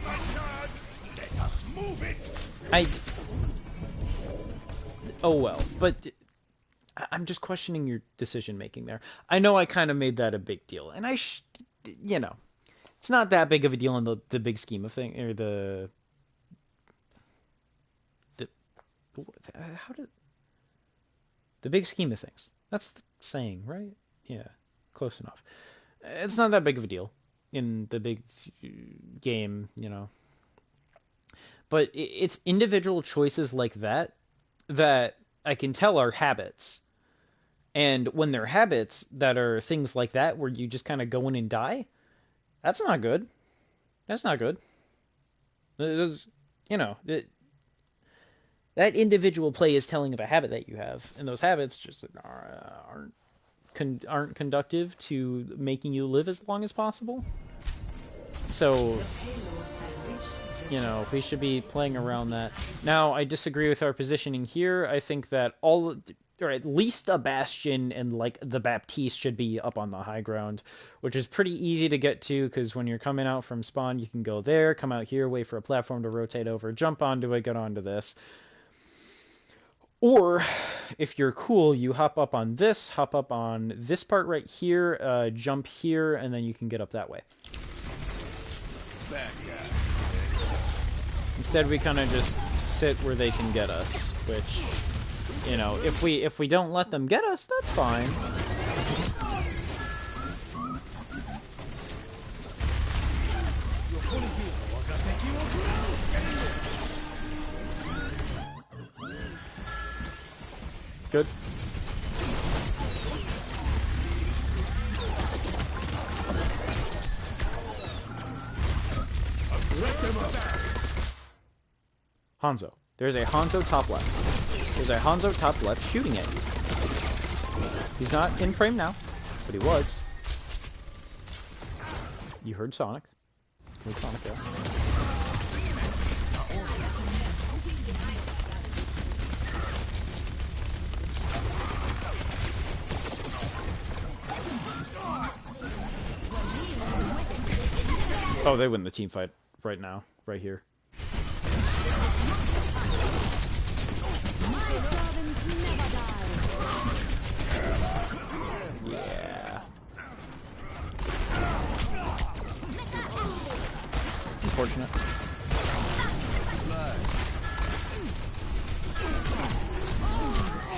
Oh, well. But I'm just questioning your decision-making there. I know I kind of made that a big deal. And you know, it's not that big of a deal in the big scheme of things. Or the big scheme of things. That's the saying, right? Yeah, close enough. It's not that big of a deal in the big game, you know. But it's individual choices like that that I can tell are habits. And when they're habits that are things like that, where you just kind of go in and die, that's not good. That's not good. You know, that individual play is telling of a habit that you have, and those habits just aren't conductive to making you live as long as possible. So, you know, we should be playing around that. Now, I disagree with our positioning here. I think that or at least the Bastion and, like, the Baptiste should be up on the high ground, which is pretty easy to get to, because when you're coming out from spawn, you can go there, come out here, wait for a platform to rotate over, jump onto it, get onto this. Or, if you're cool, you hop up on this part right here, jump here, and then you can get up that way. Instead, we kind of just sit where they can get us, which, you know, if we don't let them get us, that's fine. Good. Hanzo. There's a Hanzo top left. There's a Hanzo top left shooting at you. He's not in frame now, but he was. You heard Sonic. Heard Sonic there. Oh, they win the team fight right now, right here. Yeah. Unfortunate.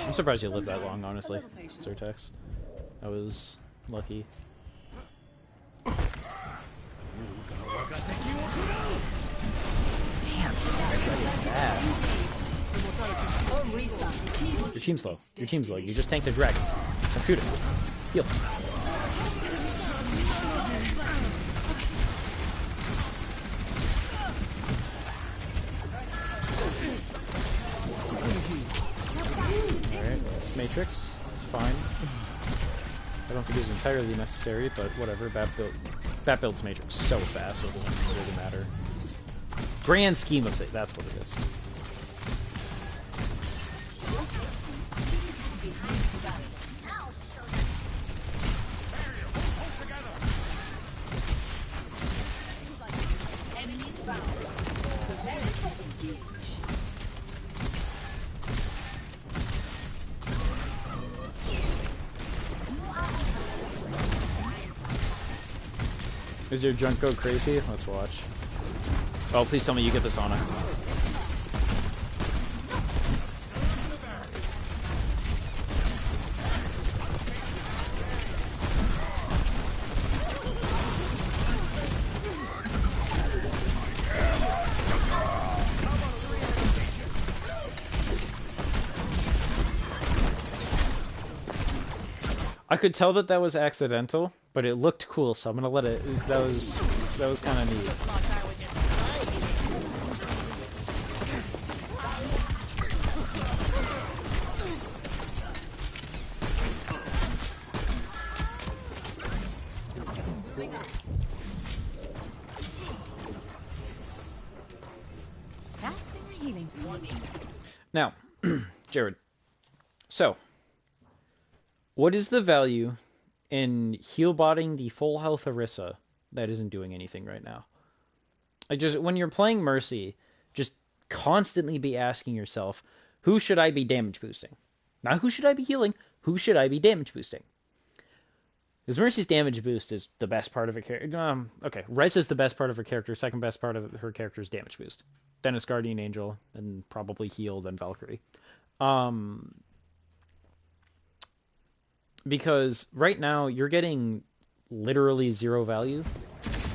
I'm surprised you lived that long, honestly, Zertex. I was lucky. Damn, that's fast. Your team's low. Your team's low. You just tanked a dragon. So shoot it. Heal. Alright, Matrix. That's fine. I don't think it was entirely necessary, but whatever. Bat builds Matrix so fast, so it doesn't really matter. Grand scheme of things, that's what it is. Is your junk go crazy? Let's watch. Oh, please tell me you get the sauna. I could tell that was accidental, but it looked cool, so I'm gonna let it. That was kind of neat. Now, Jared. So, what is the value in heal botting the full health Orisa that isn't doing anything right now? Like, just when you're playing Mercy, just constantly be asking yourself, who should I be damage boosting? Not who should I be healing, who should I be damage boosting? Because Mercy's damage boost is the best part of her character. Okay, Res is the best part of her character. Second best part of her character is damage boost. Then it's Guardian Angel, and probably heal, then Valkyrie. Because right now you're getting literally zero value.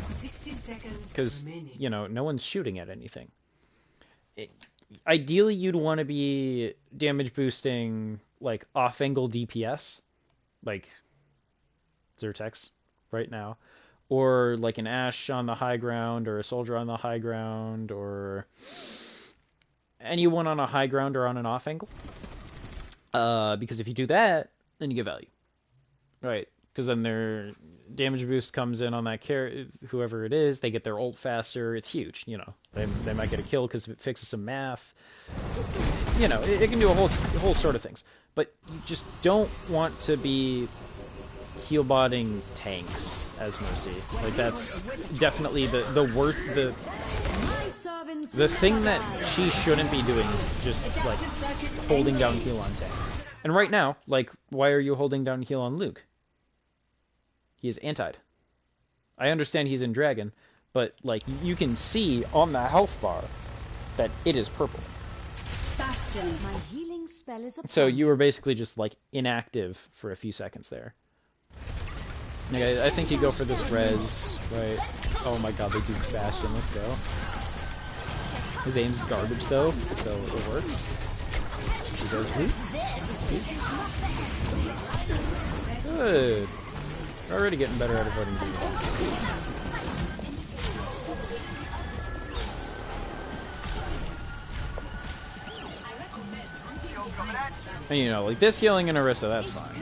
60 seconds. Because, you know, no one's shooting at anything. Ideally, you'd want to be damage boosting like off-angle DPS, like Zertex right now, or like an Ashe on the high ground, or a soldier on the high ground, or anyone on a high ground or on an off angle. Because if you do that, then you get value, right? Because then their damage boost comes in on that whoever it is, they get their ult faster. It's huge, you know. They might get a kill because it fixes some math. You know, it can do a whole sort of things. But you just don't want to be heal botting tanks as Mercy. Like, that's definitely the worst. The thing that she shouldn't be doing is just like holding down heal on tanks. And right now, like, why are you holding down heal on Luke? He is antied. I understand he's in Dragon, but like you can see on the health bar that it is purple. Bastion, my healing spell is upon So you were basically just like inactive for a few seconds there. Okay, I think you go for this res, right? Oh my god, they do Bastion, let's go. His aim's garbage though, so it works. You guys leave? Good. We're already getting better at avoiding defense. And you know, like this healing in Orisa, that's fine.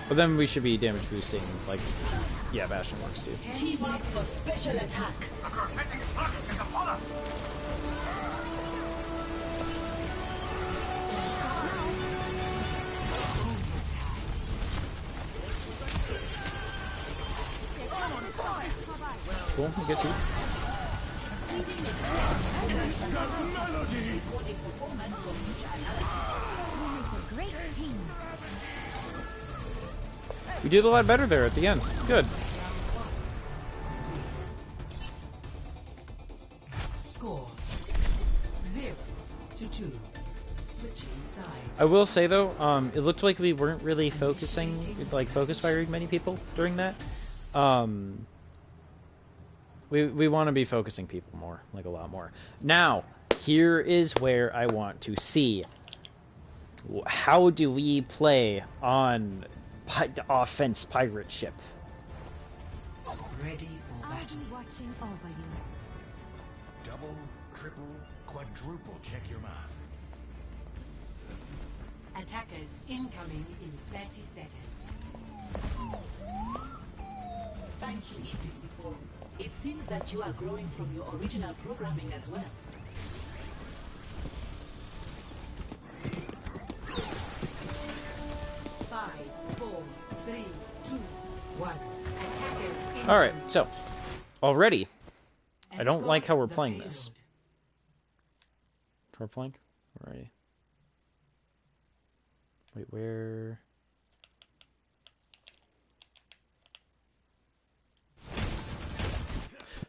But then we should be damage boosting, like, yeah, Bastion works too. team up for special attack. Cool, he gets you. We did a lot better there at the end. Good. Score 0-2. Switching sides. I will say though, it looked like we weren't really focusing, like focus firing many people during that. We want to be focusing people more, like a lot more. Now, here is where I want to see. How do we play on the offense pirate ship? Ready for I'll battle. be watching over you. Double, triple, quadruple check your math. Attackers incoming in 30 seconds. Thank you, EP4. It seems that you are growing from your original programming as well. Five, four, three, two, one. Attackers. All right, so already, I don't Escort like how we're the playing payload. this. Front flank? Where are you? Wait, where?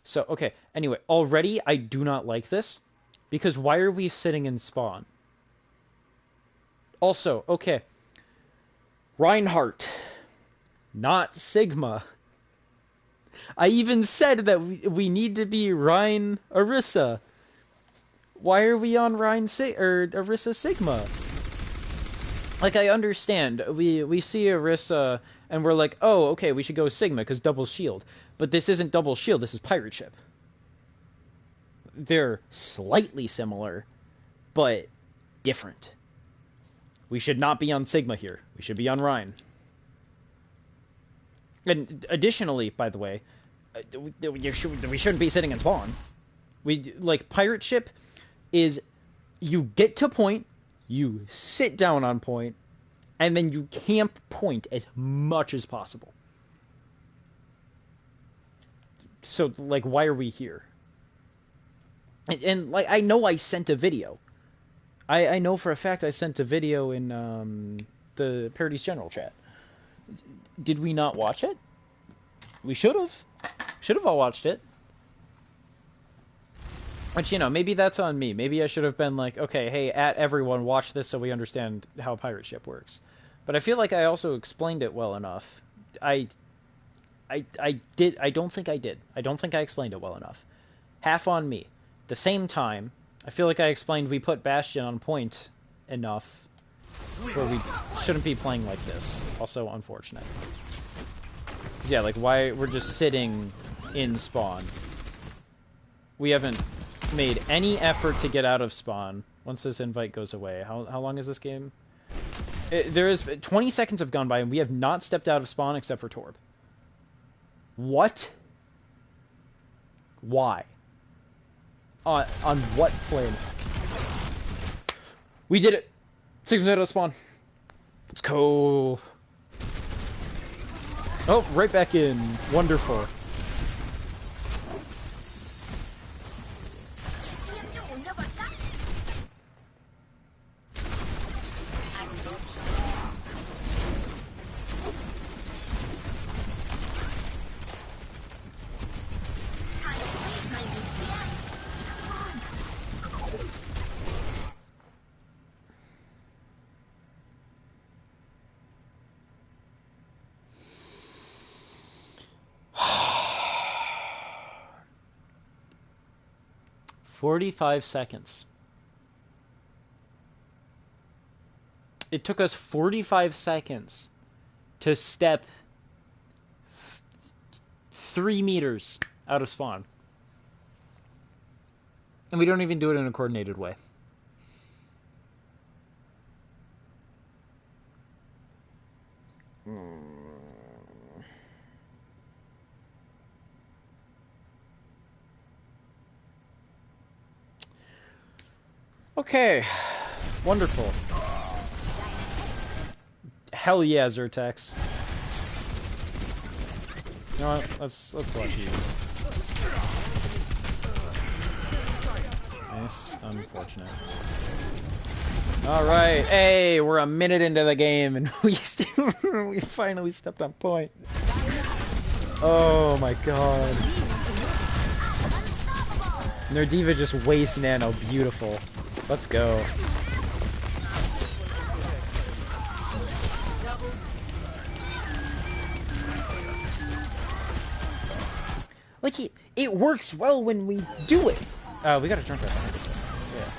So, okay, anyway, already I do not like this, because why are we sitting in spawn? Also, okay, Reinhardt, not Sigma. I even said that we need to be Rein Orisa. Why are we on Orisa Sigma? Like, I understand. We see Orisa and we're like, oh, okay, we should go Sigma because double shield. But this isn't double shield, this is pirate ship. They're slightly similar, but different. We should not be on Sigma here. We should be on Rein. And additionally, by the way, we shouldn't be sitting in spawn. Like, pirate ship is, you get to point, you sit down on point, and then you camp point as much as possible. So, like, why are we here? And like, I know I sent a video. I know for a fact I sent a video in the Parodies General chat. Did we not watch it? We should have. Should have all watched it. But, you know, maybe that's on me. Maybe I should have been like, okay, hey, at everyone, watch this so we understand how pirate ship works. But I feel like I also explained it well enough. I don't think I did. I don't think I explained it well enough. Half on me. At the same time, I feel like I explained we put Bastion on point enough where we shouldn't be playing like this. Also unfortunate. 'Cause yeah, like, why we're just sitting in spawn. We haven't made any effort to get out of spawn once this invite goes away. How long is this game? There is 20 seconds have gone by and we have not stepped out of spawn except for Torb. What? Why? On what planet? We did it! 6 minutes out of spawn. Let's go. Oh, right back in. Wonderful. "45 seconds. It took us 45 seconds to step 3 meters out of spawn. And we don't even do it in a coordinated way. Okay, wonderful. Hell yeah, Zertex. You know what? Let's watch you. Nice, unfortunate. All right, hey, we're a minute into the game and we finally stepped on point. Oh my god. And their diva just wastes nano, beautiful. Let's go. Like, it works well when we do it. We got a drunk right behind us. Yeah.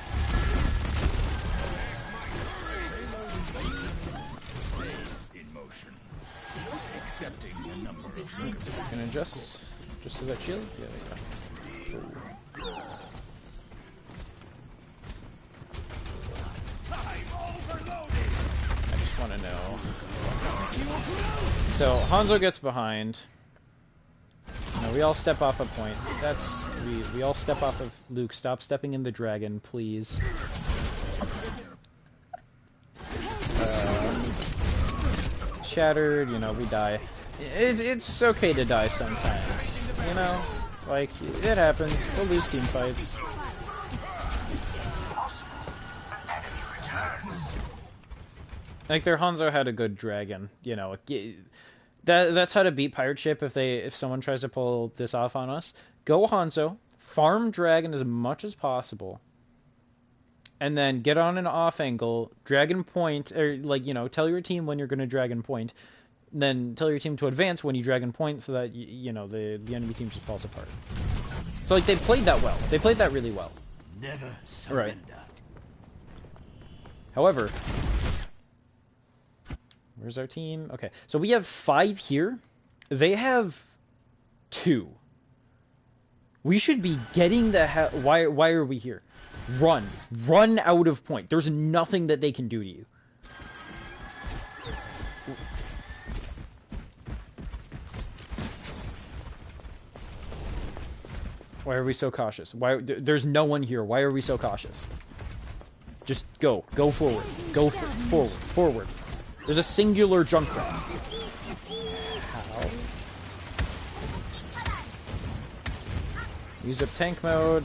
Can I adjust just to that shield? Yeah, there you go. I just want to know. So Hanzo gets behind. No, we all step off a point. That's we all step off of Luke. Stop stepping in the dragon, please. Shattered. You know, we die. It's okay to die sometimes. You know, like it happens. We'll lose team fights. Like, their Hanzo had a good dragon, you know. That's how to beat pirate ship if someone tries to pull this off on us. go Hanzo, farm Dragon as much as possible, and then get on an off angle, Dragon Point, or like, you know, tell your team when you're going to Dragon Point, then tell your team to advance when you Dragon Point so that, you know, the enemy team just falls apart. So, like, they played that well. They played that really well. Never surrender. Right. However, where's our team? Okay, so we have 5 here. They have 2. We should be getting the hell... Why are we here? Run. Run out of point. There's nothing that they can do to you. Why are we so cautious? Why? There's no one here. Why are we so cautious? Just go. Go forward. Go forward. Forward. There's a singular Junkrat. How? Use up tank mode.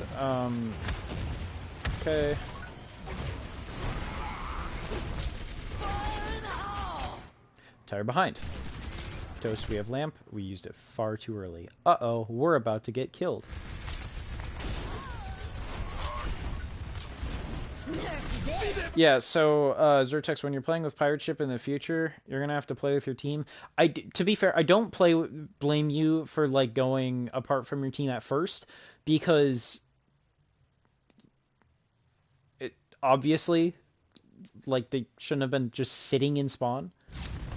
Okay. Tire behind. Toast, we have lamp. We used it far too early. Uh-oh, we're about to get killed. Yeah, so, Zertex, when you're playing with Pirate Ship in the future, you're gonna have to play with your team. To be fair, I don't blame you for, like, going apart from your team at first, because obviously, like, they shouldn't have been just sitting in spawn.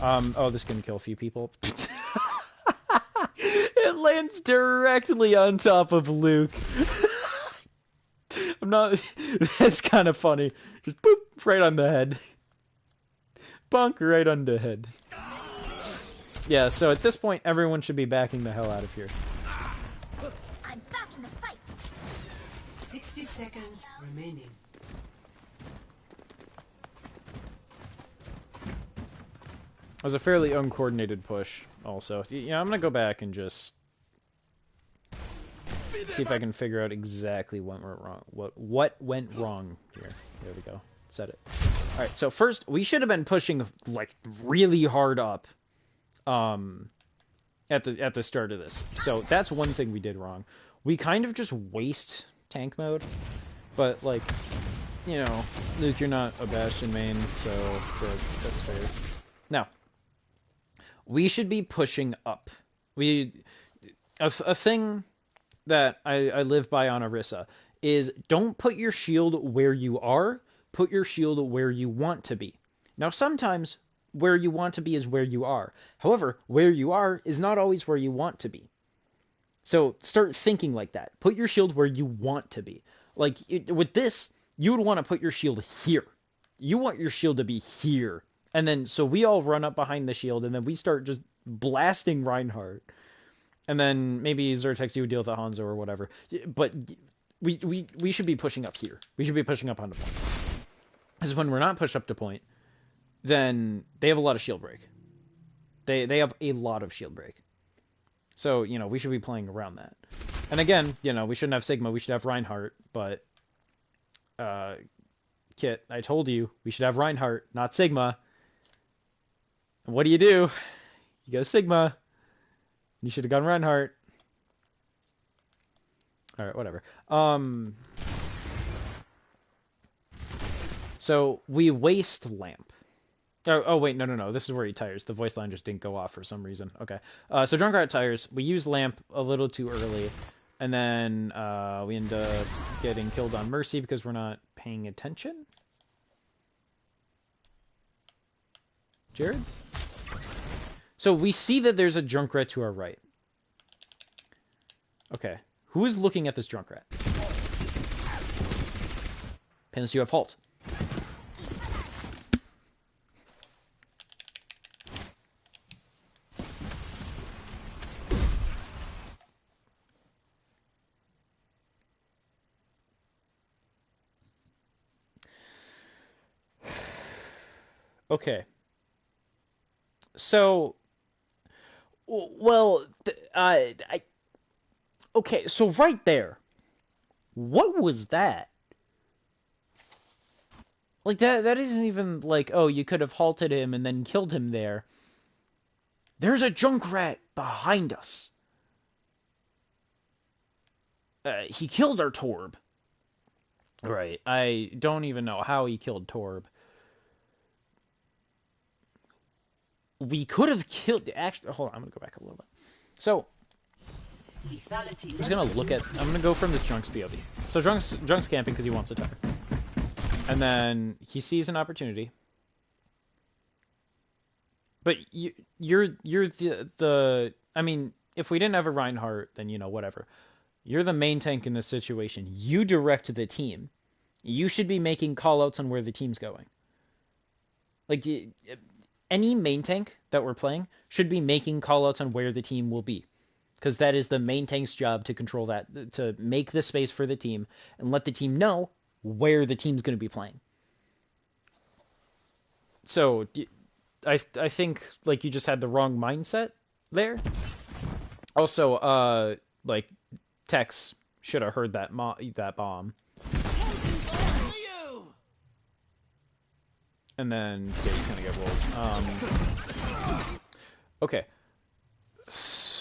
Oh, this can kill a few people. It lands directly on top of Luke. I'm not... That's kind of funny. Just boop, right on the head. Bonk, right on the head. Yeah, so at this point, everyone should be backing the hell out of here. I'm back in the fight. 60 seconds remaining. It was a fairly uncoordinated push, also. Yeah, I'm gonna go back and just see if I can figure out exactly what went wrong. What went wrong here? There we go. Set it. All right. So first, we should have been pushing like really hard up, at the start of this. So that's one thing we did wrong. We kind of just waste tank mode, but like, you know, Luke, you're not a Bastion main, so that's fair. Now, we should be pushing up. A thing that I live by on Orisa is don't put your shield where you are, put your shield where you want to be. Now, sometimes where you want to be is where you are. However, where you are is not always where you want to be. So start thinking like that. Put your shield where you want to be. Like, with this, you would want to put your shield here. You want your shield to be here. And then, so we all run up behind the shield, and then we start just blasting Reinhardt. And then maybe Zertex, you would deal with the Hanzo or whatever. But we should be pushing up here. We should be pushing up onto point. Because when we're not pushed up to point, then they have a lot of shield break. They have a lot of shield break. So, you know, we should be playing around that. And again, you know, we shouldn't have Sigma, we should have Reinhardt, but Kit, I told you, we should have Reinhardt, not Sigma. And what do? You go Sigma. You should have gone Reinhardt. Alright, whatever. So, we waste Lamp. Oh, wait, no. This is where he tires. The voice line just didn't go off for some reason. Okay. So Junkrat tires. We use Lamp a little too early. And then we end up getting killed on Mercy because we're not paying attention. Jared? So we see that there's a Junkrat to our right. Okay. Who is looking at this Junkrat? Pins, you have halt. Okay. So, well, okay, so right there, what was that? Like, that isn't even like, oh, you could have halted him and then killed him there. There's a Junkrat behind us. He killed our Torb. Right. I don't even know how he killed Torb. We could have killed... Actually, hold on. I'm going to go back a little bit. So, Lethality. I'm just going to look at... I'm going to go from this Drunk's POV. So, Drunk's camping because he wants a tower. And then he sees an opportunity. But you're the... I mean, if we didn't have a Reinhardt, then, you know, whatever. You're the main tank in this situation. You direct the team. You should be making callouts on where the team's going. Like, any main tank that we're playing should be making callouts on where the team will be. Because that is the main tank's job, to control that, to make the space for the team and let the team know where the team's going to be playing. So, I think, like, you just had the wrong mindset there. Also, like, Tex should have heard that bomb. And then, yeah, you kind of get rolled. Okay.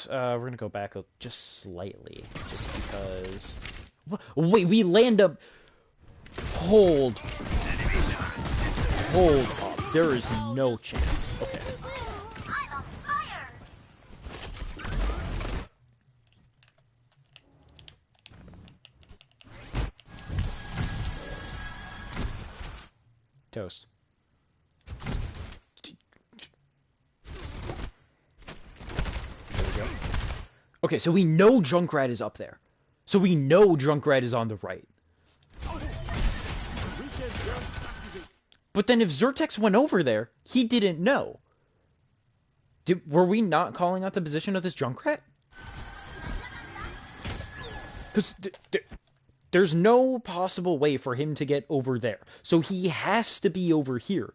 We're going to go back just slightly. Just because... Wait, we land up... Hold up. There is no chance. Okay. Toast. There we go. Okay, so we know Junkrat is up there. So we know Junkrat is on the right. But then if Zertex went over there, he didn't know. Were we not calling out the position of this Junkrat? Because there's no possible way for him to get over there. So he has to be over here.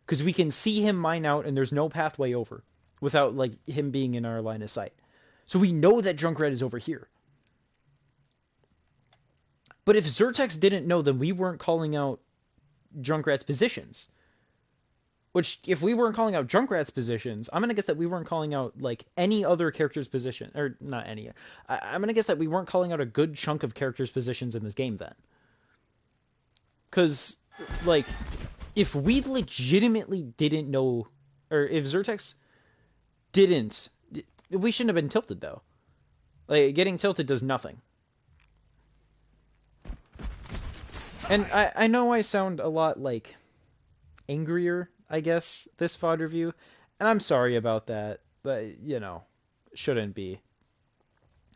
Because we can see him mine out and there's no pathway over. Without, like, him being in our line of sight. So we know that Junkrat is over here. But if Zertex didn't know, then we weren't calling out Junkrat's positions. Which, if we weren't calling out Junkrat's positions, I'm going to guess that we weren't calling out, like, any other character's position. Or, not any. I'm going to guess that we weren't calling out a good chunk of characters' positions in this game then. Because, like, if we legitimately didn't know... Or if Zertex didn't... We shouldn't have been tilted, though. Like, getting tilted does nothing. And I know I sound a lot, like, angrier, I guess, this VOD review. And I'm sorry about that. But, you know, shouldn't be.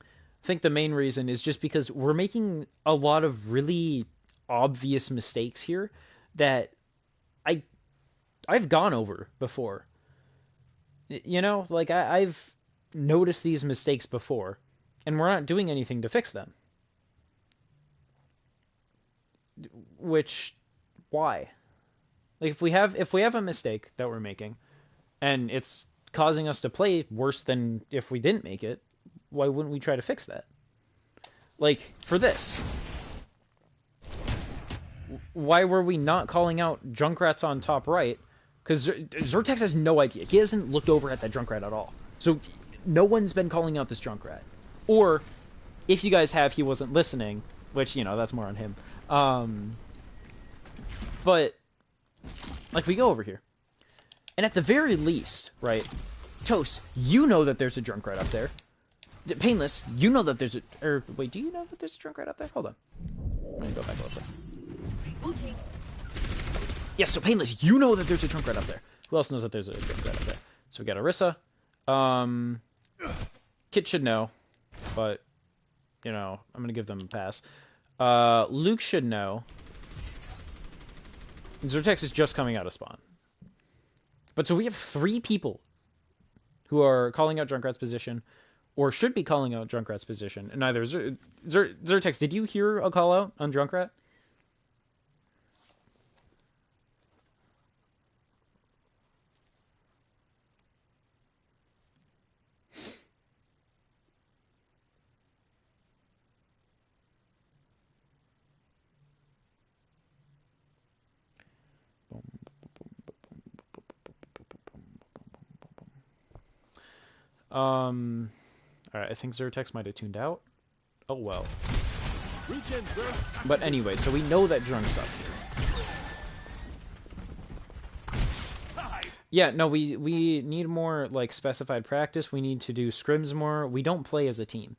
I think the main reason is just because we're making a lot of really obvious mistakes here that I've gone over before. You know, like, I've noticed these mistakes before. And we're not doing anything to fix them. Which, why? Like, if we have a mistake that we're making, and it's causing us to play worse than if we didn't make it, why wouldn't we try to fix that? Like, for this, why were we not calling out Junkrat's on top right? Because Zertex has no idea. He hasn't looked over at that Junkrat at all. So, no one's been calling out this Junkrat. Or, if you guys have, he wasn't listening, which, you know, that's more on him. But, like, we go over here. And at the very least, right, Toast, you know that there's a Junkrat up there. Painless, you know that there's a... Or, wait, do you know that there's a Junkrat up there? Hold on. I'm gonna go back over there. Yes, so Painless, you know that there's a Junkrat up there. Who else knows that there's a Junkrat up there? So we got Orisa. Kit should know, but, you know, I'm gonna give them a pass. Luke should know. Zertex is just coming out of spawn. But so we have 3 people who are calling out Junkrat's position, or should be calling out Junkrat's position. And either Zertex, did you hear a call out on Junkrat? Alright, I think Zertex might have tuned out. Oh well. But anyway, so we know that Drunk's up here. Yeah, no, we need more like specified practice. We need to do scrims more. We don't play as a team.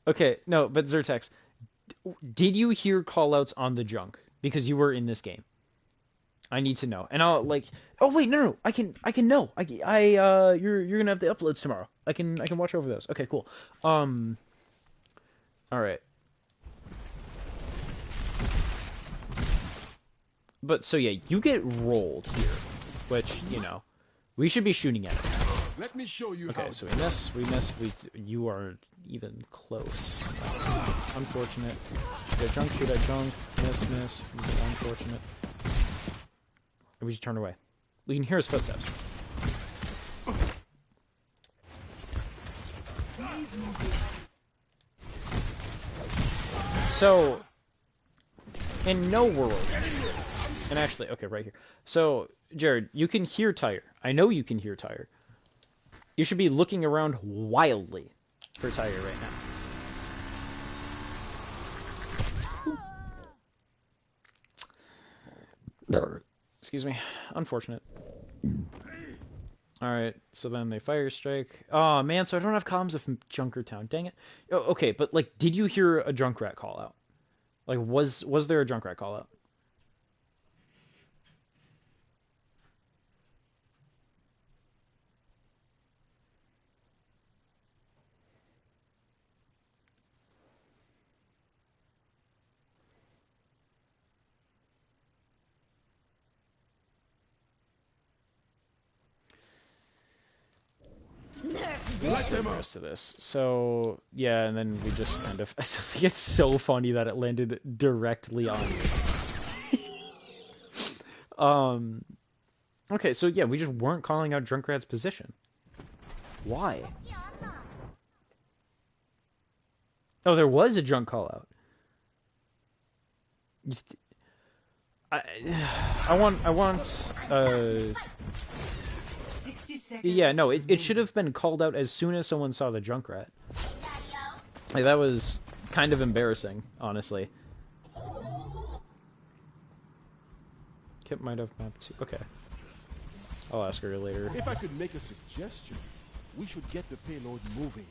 Okay, no, but Zertex, did you hear callouts on the junk? Because you were in this game. I need to know. And I'll like, oh wait, no, I can know. You're gonna have the uploads tomorrow. I can watch over those. Okay, cool. All right. But so yeah, you get rolled here, which we should be shooting at it. Let me show you. Okay, so we miss. You are even close. Unfortunate. Shoot at junk. Miss. Unfortunate. We should turn away. We can hear his footsteps. So, in no world, and actually, okay, right here. So, Jared, you can hear Tyre. I know you can hear Tyre. You should be looking around wildly for Tyre right now. Excuse me. Unfortunate. Alright, so then they fire strike. Oh man, so I don't have comms of Junkertown. Dang it. Oh, okay, but like, did you hear a Junkrat call out? Like, was there a Junkrat call out? The rest of this. So yeah, and then we just kind of. I think it's so funny that it landed directly on you. Okay, so yeah, we just weren't calling out Drunkrat's position. Why? Oh, there was a junk call out. I want 60 seconds. Yeah, no, it should have been called out as soon as someone saw the Junkrat. Like, that was kind of embarrassing, honestly. Kip might have mapped too. Okay. I'll ask her later. If I could make a suggestion, we should get the payload moving.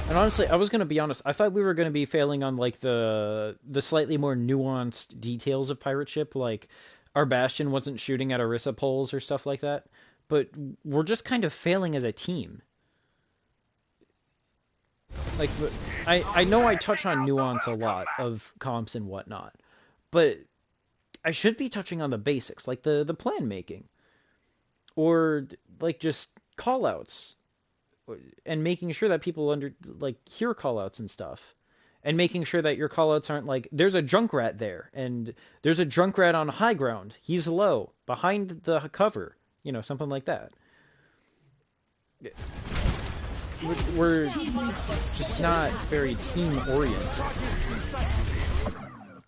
And honestly, I was gonna be honest. I thought we were gonna be failing on like the slightly more nuanced details of pirate ship, like our Bastion wasn't shooting at Orisa poles or stuff like that. But we're just kind of failing as a team. Like, I know I touch on nuance a lot of comps and whatnot, but I should be touching on the basics, like the plan making, or like just callouts. And making sure that people hear callouts and stuff, and making sure that your callouts aren't like, there's a Junkrat there, and there's a Junkrat on high ground. He's low behind the cover, something like that. We're just not very team oriented.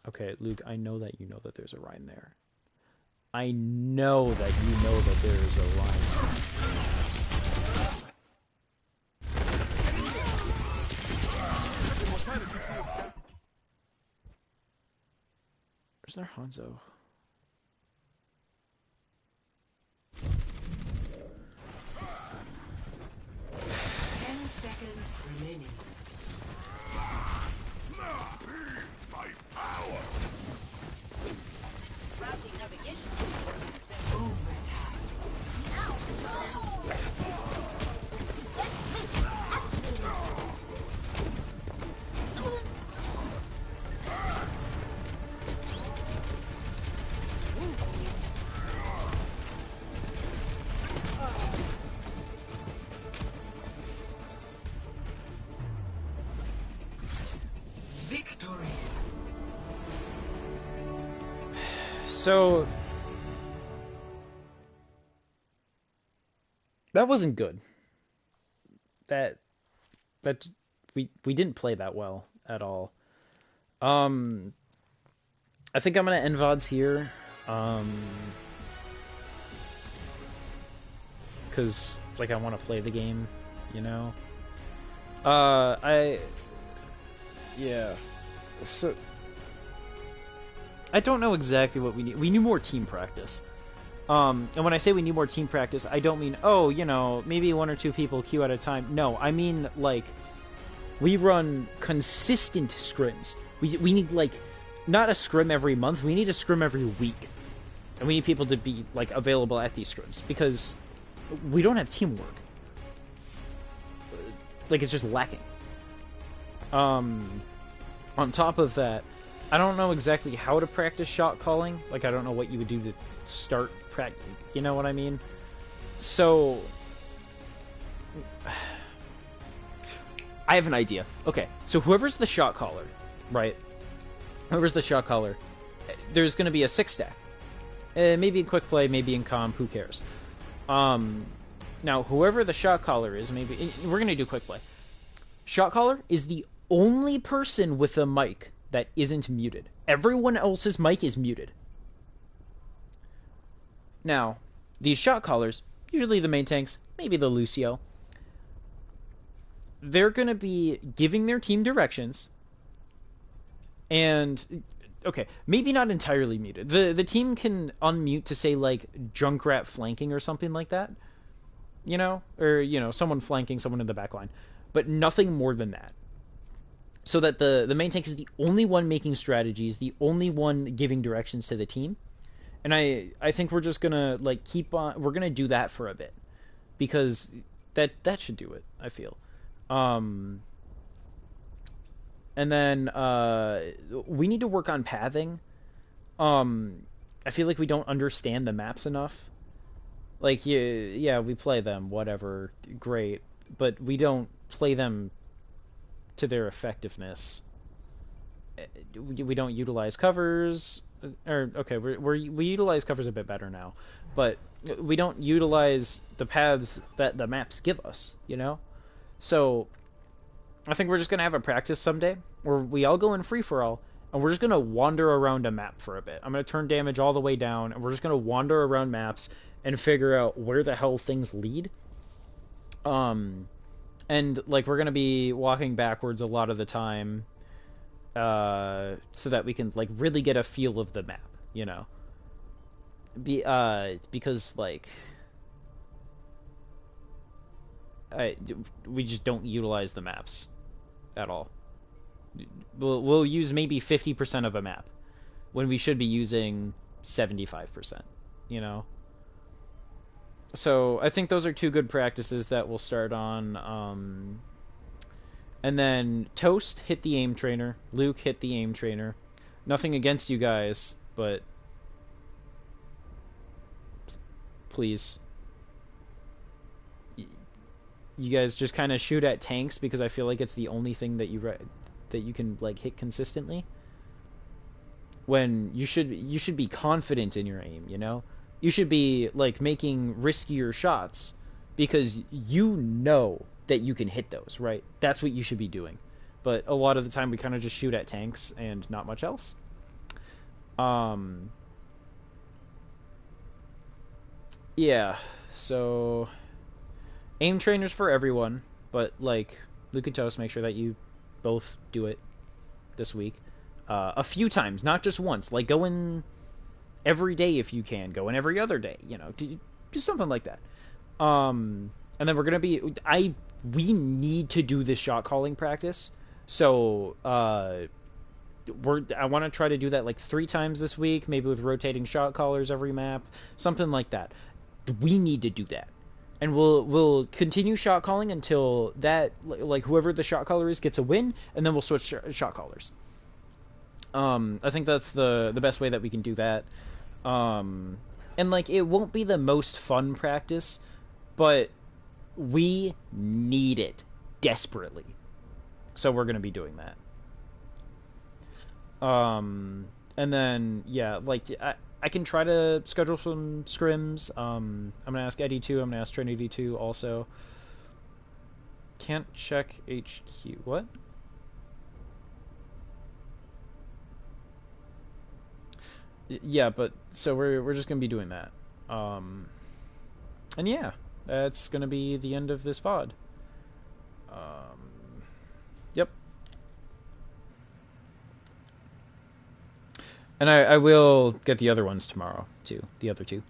Okay, Luke, I know that you know that there's a Rhine there. I know that you know that there is a Rhine. Where's their Hanzo? Remaining. Routing navigation. Victory. So that wasn't good. that we didn't play that well at all. I think I'm gonna end VODs here. Because like I want to play the game, you know. Yeah. So I don't know exactly what we need. We need more team practice. And when I say we need more team practice, I don't mean, oh, you know, maybe 1 or 2 people queue at a time. No, I mean, like, we run consistent scrims. We need, like, not a scrim every month, we need a scrim every week. And we need people to be, like, available at these scrims, because we don't have teamwork. Like, it's just lacking. On top of that, I don't know exactly how to practice shot calling. Like, I don't know what you would do to start practice. You know what I mean? So, I have an idea. Okay, so whoever's the shot caller, right? Whoever's the shot caller, there's going to be a 6-stack. Maybe in quick play, maybe in comp, who cares? Now, whoever the shot caller is, maybe... We're going to do quick play. Shot caller is the only person with a mic that isn't muted. Everyone else's mic is muted. Now, these shot callers, usually the main tanks, maybe the Lucio, they're going to be giving their team directions, and, okay, maybe not entirely muted. The team can unmute to say, like, Junkrat flanking or something like that, you know? Or, you know, someone flanking someone in the back line. But nothing more than that. So that the main tank is the only one making strategies, the only one giving directions to the team. And I think we're just gonna like keep on. We're gonna do that for a bit, because that should do it. I feel. And then we need to work on pathing. I feel like we don't understand the maps enough. Like yeah, we play them, whatever, great, but we don't play them to their effectiveness. We don't utilize covers, or okay, we utilize covers a bit better now, but we don't utilize the paths that the maps give us, you know? So I think we're just gonna have a practice someday where we all go in free-for-all and we're just gonna wander around a map for a bit. I'm gonna turn damage all the way down and we're just gonna wander around maps and figure out where the hell things lead. And like we're gonna be walking backwards a lot of the time, so that we can like really get a feel of the map, you know. Because like we just don't utilize the maps at all. We'll use maybe 50% of a map when we should be using 75%, you know. So I think those are 2 good practices that we'll start on. And then Toast, hit the aim trainer. Luke, hit the aim trainer. Nothing against you guys, but please. You guys just kind of shoot at tanks because I feel like it's the only thing that you can like hit consistently. When you should be confident in your aim, you know? You should be like making riskier shots because you know that you can hit those, right? That's what you should be doing. But a lot of the time we kind of just shoot at tanks and not much else. Yeah, so aim trainers for everyone, but like Luke and Toast, make sure that you both do it this week. A few times, not just once. Like go in every day if you can, go in every other day, you know, do something like that. And then we're gonna be we need to do this shot calling practice, so I want to try to do that like 3 times this week, maybe with rotating shot callers every map, something like that. We need to do that, and we'll continue shot calling until that like whoever the shot caller is gets a win, and then we'll switch shot callers. I think that's the best way that we can do that. And like it won't be the most fun practice, but we need it desperately, so we're gonna be doing that. And then yeah, like I can try to schedule some scrims. I'm gonna ask Eddie too. I'm gonna ask Trinity too also. Can't check HQ. What? Yeah, but so we're just gonna be doing that. And yeah, that's gonna be the end of this VOD. Yep. And I will get the other ones tomorrow too. The other two.